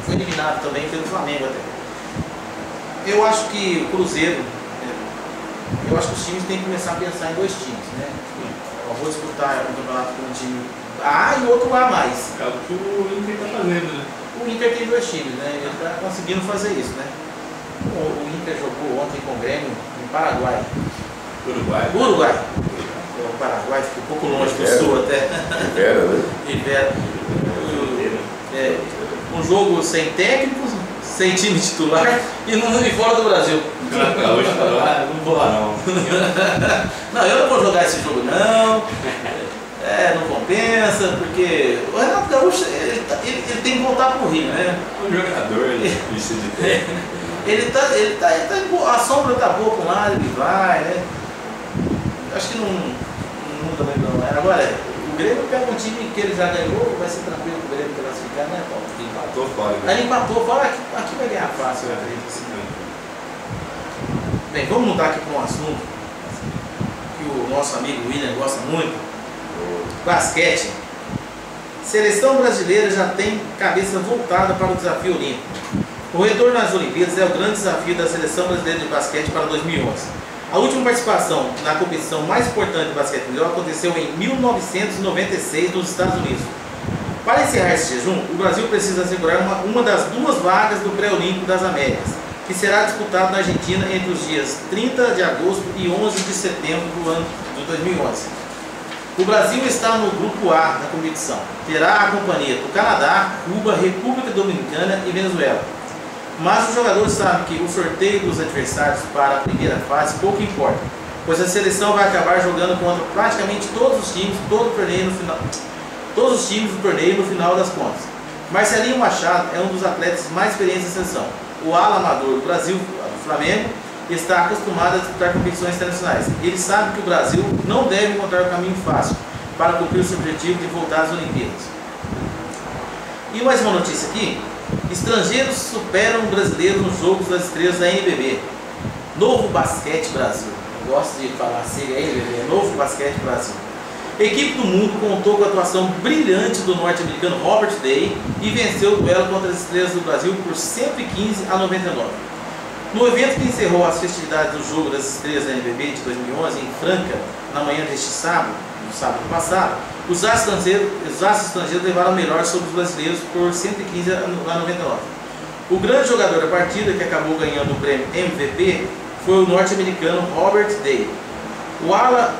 Foi eliminado também pelo Flamengo até. Eu acho que o Cruzeiro, eu acho que os times têm que começar a pensar em dois times, né? Eu vou disputar um campeonato com um time A e outro A mais. É o que o Inter está fazendo, né? O Inter tem dois times, né? Ele está conseguindo fazer isso, né? O Inter jogou ontem com o Grêmio no Paraguai. Uruguai. O Paraguai fica um pouco longe do sul até. Ibera, né? Ibera. Um jogo sem técnicos, sem time titular e fora do Brasil. Não vou lá não. Não, eu não vou jogar esse jogo não. Não compensa, porque o Renato Gaúcho ele tem que voltar pro Rio, né? Um jogador, precisa de tempo. A sombra tá boa para um lado, ele vai, né? Acho que não muda muito não. Agora, o Grêmio pega um time que ele já ganhou, vai ser tranquilo o Grêmio classificar, né, Paulo? Empatou fora. Aí ele empatou fora, aqui vai ganhar fácil, eu acredito. Bem, vamos mudar aqui para um assunto que o nosso amigo William gosta muito. Basquete. Seleção brasileira já tem cabeça voltada para o desafio olímpico. O retorno às Olimpíadas é o grande desafio da Seleção Brasileira de Basquete para 2011. A última participação na competição mais importante de basquete mundial aconteceu em 1996 nos Estados Unidos. Para encerrar esse jejum, o Brasil precisa assegurar uma das duas vagas do Pré-Olímpico das Américas, que será disputado na Argentina entre os dias 30 de agosto e 11 de setembro do ano de 2011. O Brasil está no grupo A da competição. Terá a companhia do Canadá, Cuba, República Dominicana e Venezuela. Mas os jogadores sabem que o sorteio dos adversários para a primeira fase pouco importa, pois a seleção vai acabar jogando contra praticamente todos os times do torneio no final das contas. Marcelinho Machado é um dos atletas mais experientes da seleção. O ala amador do Brasil, do Flamengo, está acostumado a disputar competições internacionais. Ele sabe que o Brasil não deve encontrar um caminho fácil para cumprir o seu objetivo de voltar às Olimpíadas. E mais uma notícia aqui. Estrangeiros superam brasileiros nos Jogos das Estrelas da NBB. Novo Basquete Brasil. Eu gosto de falar assim, NBB, Novo Basquete Brasil. A equipe do mundo contou com a atuação brilhante do norte-americano Robert Day e venceu o duelo contra as estrelas do Brasil por 115-99. No evento que encerrou as festividades do Jogo das Estrelas da NBB de 2011 em Franca, na manhã deste sábado, no sábado passado, os astros estrangeiros levaram o melhor sobre os brasileiros por 115-99. O grande jogador da partida, que acabou ganhando o prêmio MVP, foi o norte-americano Robert Day. O ala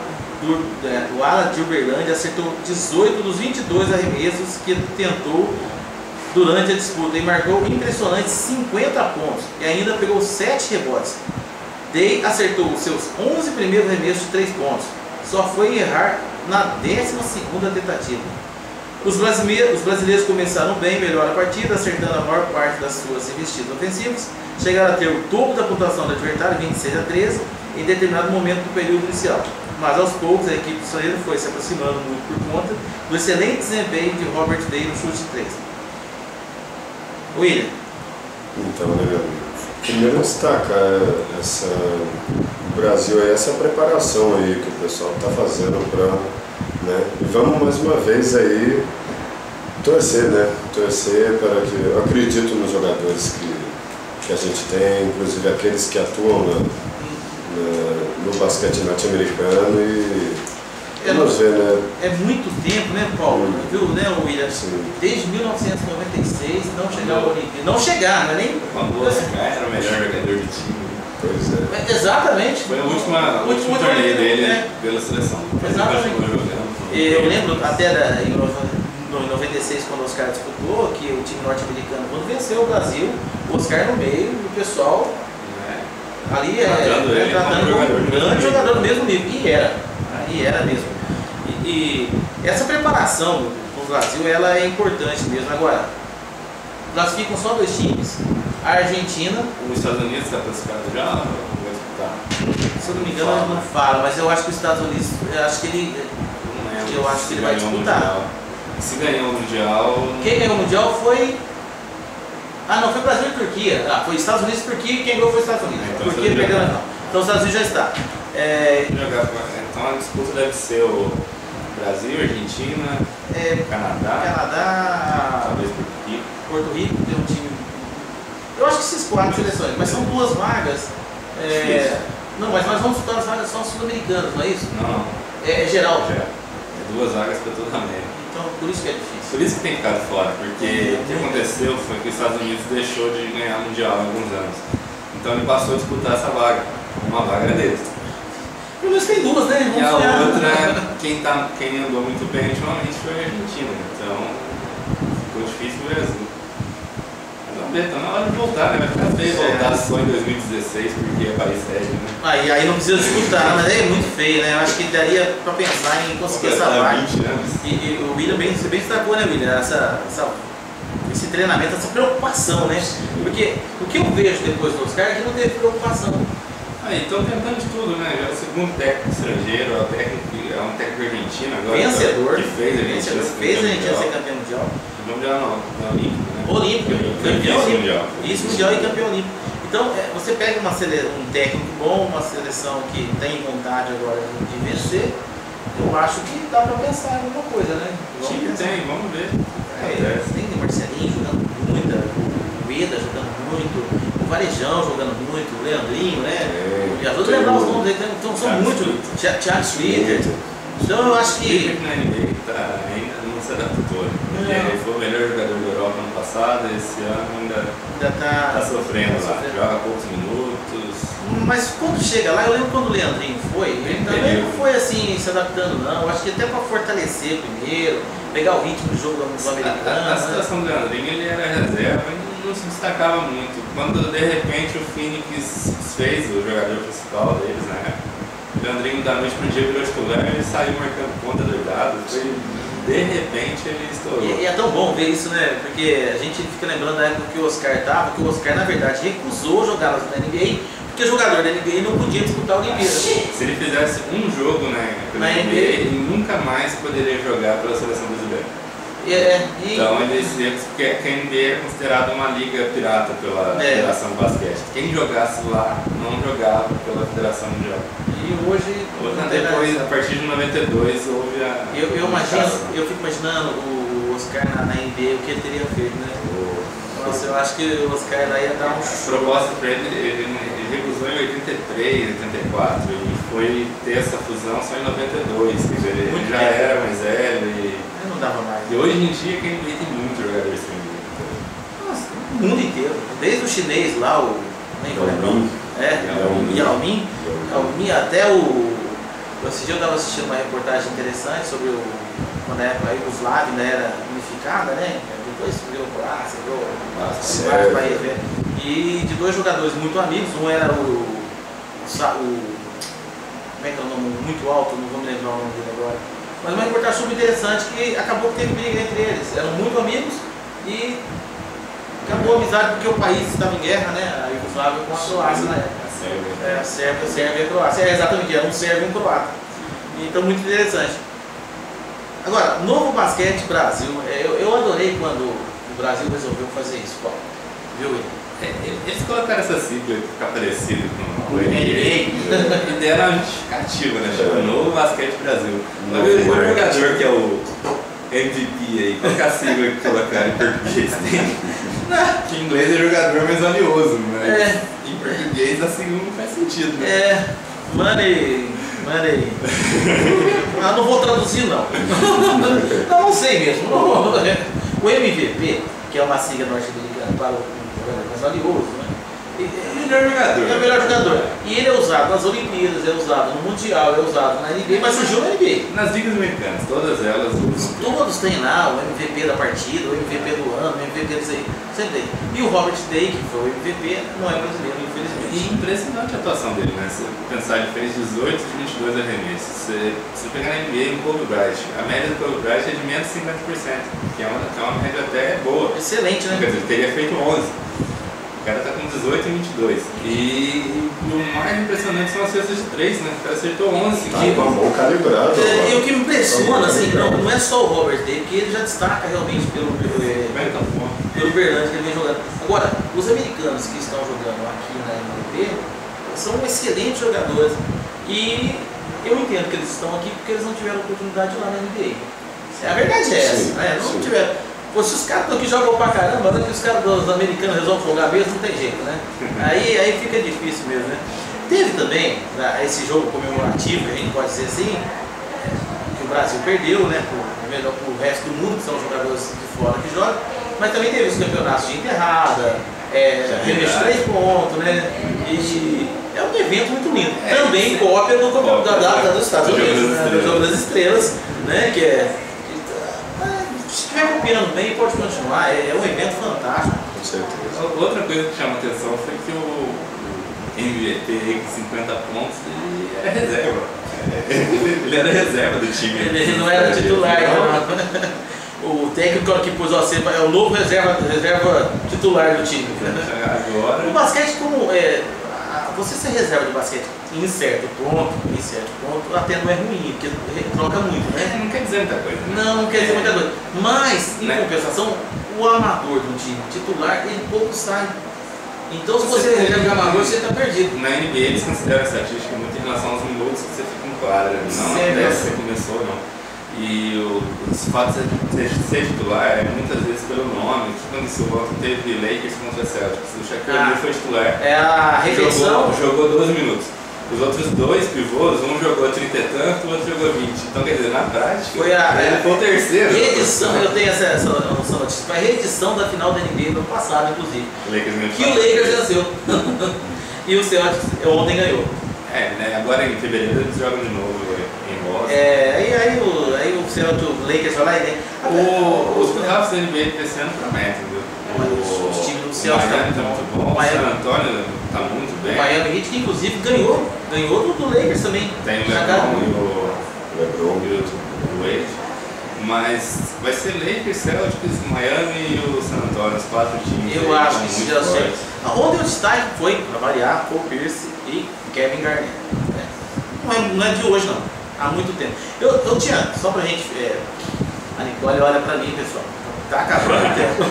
de Uberlândia acertou 18 dos 22 arremessos que tentou durante a disputa e marcou impressionantes 50 pontos e ainda pegou 7 rebotes. Day acertou os seus 11 primeiros arremessos de 3 pontos. Só foi errar na 12ª tentativa. Os brasileiros começaram bem, melhor a partida, acertando a maior parte das suas investidas ofensivas. Chegaram a ter o dobro da pontuação do adversário, 26-13, em determinado momento do período inicial. Mas aos poucos a equipe brasileira foi se aproximando muito por conta do excelente desempenho de Robert Day no chute de 3. William. Então, né, meu amigo? Primeiro destacar o Brasil aí, essa preparação aí que o pessoal está fazendo para, né? E vamos mais uma vez aí torcer, né? Torcer para que, eu acredito nos jogadores que a gente tem, inclusive aqueles que atuam no basquete norte-americano, e Vamos ver, né? É muito tempo, né, Paulo? Viu, né, William? Sim. Desde 1996 não chegar ao Olimpíada. Não chegar, não é nem. Quando o Oscar era o melhor jogador do time. Pois é. Exatamente. Foi o último torneio dele pela seleção. Exatamente. Jogando, eu lembro até em 96, quando o Oscar disputou, que o time norte-americano, quando venceu o Brasil, o Oscar no meio, o pessoal ali tratando como um grande jogador do mesmo nível. E era mesmo. E essa preparação do Brasil, ela é importante mesmo. Agora, classificam só 2 times, a Argentina. Os Estados Unidos está classificado já? Não vai disputar? Se eu não me engano, ele não fala, mas eu acho que os Estados Unidos, eu acho que ele vai disputar. Se ganhou o Mundial... Quem ganhou o Mundial foi... Ah, não, foi Brasil e Turquia. Ah, foi Estados Unidos e Turquia, e quem ganhou foi os Estados Unidos. Então, Turquia perdeu, não. Então os Estados Unidos já está. Então a disputa deve ser o Brasil, Argentina, Canadá, talvez Porto Rico tem um time. Eu acho que esses 4 seleções, mas são 2 vagas. Não, mas nós vamos disputar as vagas só sul-americanas, não é isso? Não. É geral. É 2 vagas para toda a América. Então por isso que é difícil. Por isso que tem ficado fora, porque o que aconteceu foi que os Estados Unidos deixou de ganhar o Mundial há alguns anos. Então ele passou a disputar essa vaga. Uma vaga era deles. Pelo menos tem 2, né? E a outra, quem andou muito bem ultimamente foi a Argentina. Então ficou difícil o Brasil. Mas vamos ver, então na hora de voltar, né? Vai ficar feio voltar só em 2016, porque é país sede, né? Aí não precisa disputar, mas é muito feio, né? Eu acho que daria para pensar em conseguir essa vaga. 20 anos. E o William você bem destacou, né, William? Esse treinamento, essa preocupação, né? Porque o que eu vejo depois do Oscar é que não teve preocupação. Então tentando de tudo, né? Já é o segundo técnico estrangeiro, é um técnico argentino agora. Vencedor. Que fez a Argentina ser campeão mundial. Mundial não, olímpico, né? Olímpico, campeão olímpico. Isso, mundial e campeão olímpico. Então, você pega um técnico bom, uma seleção que tem vontade agora de vencer, eu acho que dá para pensar em alguma coisa, né? Vamos ver. Tem o Marcelinho jogando muito, o Eda jogando muito, o Varejão jogando muito, o Leandrinho, né? Já vou lembrar os nomes dele, então são muitos. Thiago Schlitter. Então eu acho que. Na NBA ainda não se adaptou. Ele foi o melhor jogador da Europa ano passado, esse ano ainda está sofrendo lá. Joga poucos minutos. Mas quando chega lá, eu lembro quando o Leandrinho foi, ele também não foi assim se adaptando, não. Eu acho que até para fortalecer primeiro, pegar o ritmo do jogo do americano. A situação do Leandrinho, ele era reserva e não se destacava muito. Quando de repente o Phoenix fez o jogador principal deles, né? O Leandrinho da noite pro dia virou titular, ele saiu marcando ponta doidado, de repente ele estourou. E é tão bom ver isso, né? Porque a gente fica lembrando da época que o Oscar estava, que o Oscar na verdade recusou jogar na NBA, porque o jogador da NBA não podia disputar a Olimpíada. Se ele fizesse um jogo na NBA, ele nunca mais poderia jogar pela seleção brasileira. Então ele seria, porque a NBA é considerada uma liga pirata pela Federação de Basquete. Quem jogasse lá não jogava pela Federação Mundial. E hoje, depois, a partir de 92, houve a. Eu fico imaginando o Oscar na NBA, o que ele teria feito, né? Nossa, eu acho que o Oscar lá ia dar um. A proposta para ele recusou em 83, 84, e foi ter essa fusão só em 92, quer dizer, ele já era mais velho e. Não dava mais. E hoje em dia quem tem muito jogador estrangeiro. Nossa, o mundo inteiro. Desde o chinês lá, o. Yao Ming, até o. Esse dia eu estava assistindo uma reportagem interessante sobre quando a Iugoslávia ainda era unificada, né? Depois virou Croácia, virou vários países, né? E de 2 jogadores muito amigos, um era como é que é o nome? Muito alto, não vou me lembrar o nome dele agora. Mas uma reportagem super interessante que acabou que teve briga entre eles. Eram muito amigos e acabou a amizade porque o país estava em guerra, né? A Iugoslávia com a Croácia na época. A Sérvia e a Croácia. Exatamente, era um sérvio e um croata. Então, muito interessante. Agora, novo basquete Brasil. Eu adorei quando o Brasil resolveu fazer isso, Paulo. Viu? Eles colocaram essa sigla que fica parecida com o NBA e deram uma justificativa, né? Chama Novo Basquete Brasil. O jogador que é o MVP aí, qual que é a sigla que colocaram em português? Que em inglês é jogador mais valioso, mas em português a sigla não faz sentido, né? Money. não vou traduzir não. Não sei mesmo. O MVP, que é uma sigla norte-americana para o mais valioso, né? Melhor jogador. É o melhor jogador. E ele é usado nas Olimpíadas, é usado no Mundial, é usado na NBA, mas surgiu na NBA. Nas ligas americanas, todas elas usam. Todos têm lá o MVP da partida, o MVP do ano, o MVP disso aí. Sempre tem. E o Robert Day, que foi o MVP, não é brasileiro, infelizmente. E impressionante a atuação dele, né? Se pensar, ele fez 18 de 22 arremessos. Se pegar na NBA, o Kobe Bryant, a média do Kobe Bryant é de menos 50%, que é uma média até boa. Excelente, né? Quer dizer, ele teria feito 11. O cara tá com 18 e 22. E o mais impressionante são as cestas de 3, né? O cara acertou 11. Tá com a mão calibrada. E o que me impressiona, assim, não é só o Robert Day, porque ele já destaca realmente pelo Berlândia que ele vem jogando. Agora, os americanos que estão jogando aqui na NBB são excelentes jogadores. E eu entendo que eles estão aqui porque eles não tiveram oportunidade lá na NBA. A verdade é essa, sim, né? Não sim. tiveram. Pô, se os caras aqui jogam pra caramba, né, que os caras dos americanos resolvem jogar mesmo, não tem jeito, né? Aí fica difícil mesmo, né? Teve também esse jogo comemorativo, que a gente pode dizer assim, que o Brasil perdeu, né, pro resto do mundo, que são os jogadores de fora que jogam, mas também teve os campeonatos de enterrada, remesso de 3 pontos, né? E é um evento muito lindo. Também cópia do campeonato dos Estados Unidos, né? Do Jogo das Estrelas, né? Se estiver copiando bem, pode continuar. É um evento fantástico. Com certeza. Outra coisa que chama atenção foi que o MVP com 50 pontos, ele era reserva. Ele era reserva do time. Ele não era titular, não. O técnico que pôs o cepa é o novo reserva titular do time. Agora. O basquete, como você ser reserva de basquete em certo ponto, até não é ruim, porque troca muito, né? Não quer dizer muita coisa. Né? Não quer dizer muita coisa. Mas, em compensação, o amador do time titular, ele pouco sai. Então, se você é reserva de amador, você está perdido. Na NBA, eles consideram a estatística muito em relação aos minutos que você fica em quadra. Não até se você começou, não. E os fatos de ser titular é muitas vezes pelo nome. Que quando isso volta, teve Lakers contra Celtics. O Shaquille O'Neal foi titular. É a refeição. Jogou 12 minutos. Os outros dois pivôs, um jogou 30 e tanto, o outro jogou 20. Então, quer dizer, na prática, ele foi o terceiro. Reedição, eu tenho essa notícia. Foi a reedição da final da NBA do ano passado, inclusive. Que o Lakers venceu. E o Celtics ontem ganhou. Né? Agora em fevereiro eles jogam de novo em Boston. Aí o Celtics, o Lakers vai lá e os playoffs da NBA desse ano prometem, viu? Os times do Celtics tá muito bom, o San Antonio tá muito bem. O Miami Heat, que inclusive ganhou do Lakers também. Tem o LeBron e o Wade. Mas vai ser Lakers, Celtics, Miami e o San Antonio, os 4 times. Eu acho que isso já sei. Onde o destaque foi, para variar, Paul Pierce e Kevin Garnett. Não é de hoje não, há muito tempo. Eu tinha, só pra gente, a Nicole olha pra mim, pessoal, tá acabando o tempo.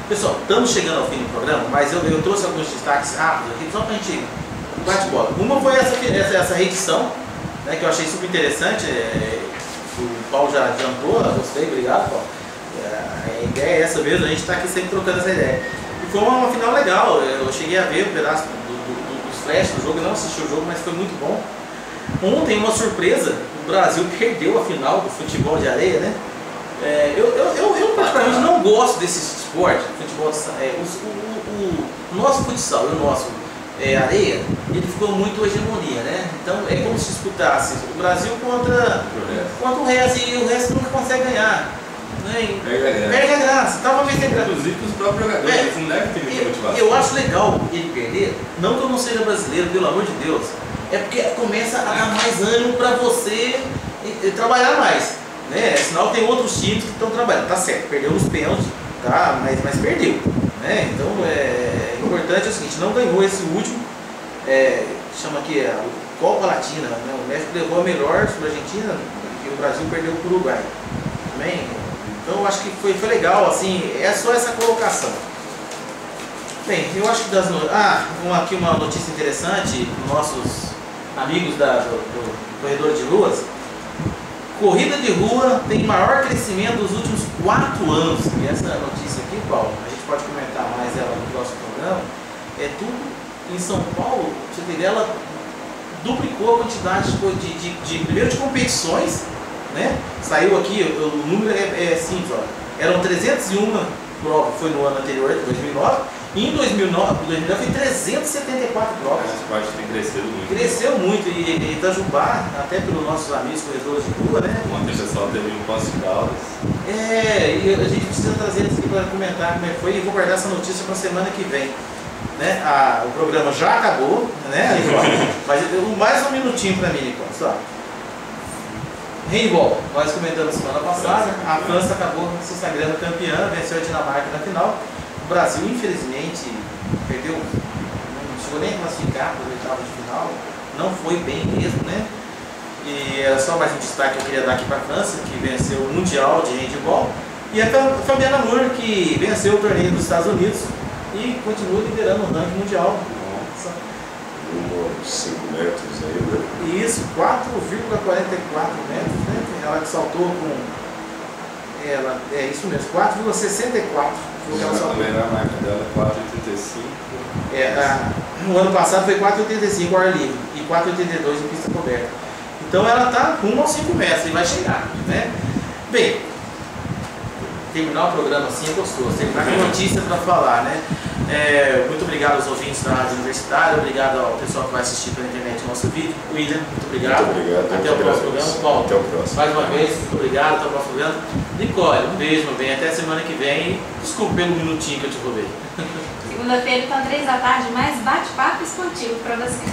Pessoal, estamos chegando ao fim do programa, mas eu trouxe alguns destaques rápidos aqui, só pra gente bate-bola. Uma foi essa reedição, né, que eu achei super interessante, o Paulo já adiantou, gostei, obrigado, Paulo. A ideia é essa mesmo, a gente está aqui sempre trocando essa ideia. E foi uma final legal, eu cheguei a ver um pedaço dos flashes do jogo, não assisti o jogo, mas foi muito bom. Ontem, uma surpresa, o Brasil perdeu a final do futebol de areia, né? Eu praticamente não gosto desse esporte, futebol o nosso futsal e o nosso areia, ele ficou muito hegemonia, né? Então é como se disputasse o Brasil contra o resto, e o resto nunca consegue ganhar. Né? Perde a graça. Inclusive os próprios jogadores, eles não devem ter muita motivação. Eu acho legal ele perder, não que eu não seja brasileiro, pelo amor de Deus, é porque começa a dar mais ânimo para você trabalhar mais. Né? Sinal tem outros times que estão trabalhando, tá certo, perdeu nos pênaltis, tá? mas perdeu. Né? Então importante é o seguinte, não ganhou esse último, chama aqui Copa Latina, né? O México levou a melhor sobre a Argentina e o Brasil perdeu para o Uruguai. Também. Então eu acho que foi legal, assim, é só essa colocação. Bem, eu acho que aqui uma notícia interessante, nossos amigos do Corredor de Ruas. Corrida de rua tem maior crescimento dos últimos 4 anos. E essa notícia aqui, Paulo, a gente pode comentar mais ela no próximo programa. É tudo em São Paulo, você tem dela duplicou a quantidade primeiro de competições, né? Saiu aqui, o número é simples, ó. Eram 301 provas, foi no ano anterior, 2009, e em 2009 foi 374 provas. Esse esporte tem crescido muito. Cresceu muito, e Itajubá, até pelos nossos amigos corredores de rua, né? Ontem o pessoal teve um Poços de Caldas. E a gente precisa trazer isso aqui para comentar como é que foi, e vou guardar essa notícia para a semana que vem. Né? O programa já acabou, né, mas mais um minutinho para mim, só. Handball, nós comentamos semana passada, a França acabou se sagrando campeã, venceu a Dinamarca na final. O Brasil, infelizmente, perdeu, não chegou nem a classificar para o oitavo de final, não foi bem mesmo, né? E era só mais um destaque que eu queria dar aqui para a França, que venceu o Mundial de Handball, e a Fabiana Moore, que venceu o torneio dos Estados Unidos e continua liderando o ranking mundial. Nossa. 5 metros aí, né? Isso, 4,44 metros, né? Ela saltou com. É isso mesmo, 4,64. A melhor marca dela é 4,85. No ano passado foi 4,85 ao ar livre e 4,82 em pista coberta. Então ela está rumo aos 5 metros e vai chegar, né? Bem, terminar o programa assim é gostoso, terminar com notícia para falar, né? Muito obrigado aos ouvintes da Rádio Universitária, obrigado ao pessoal que vai assistir pela internet o nosso vídeo. William, muito obrigado. Muito obrigado. Até o próximo programa. Paulo, até o próximo. Mais uma vez, muito obrigado. Até o próximo programa. Nicole, um beijo, meu bem. Até semana que vem. Desculpe pelo minutinho que eu te roubei. Segunda-feira, então, 3 da tarde, mais bate-papo esportivo para você.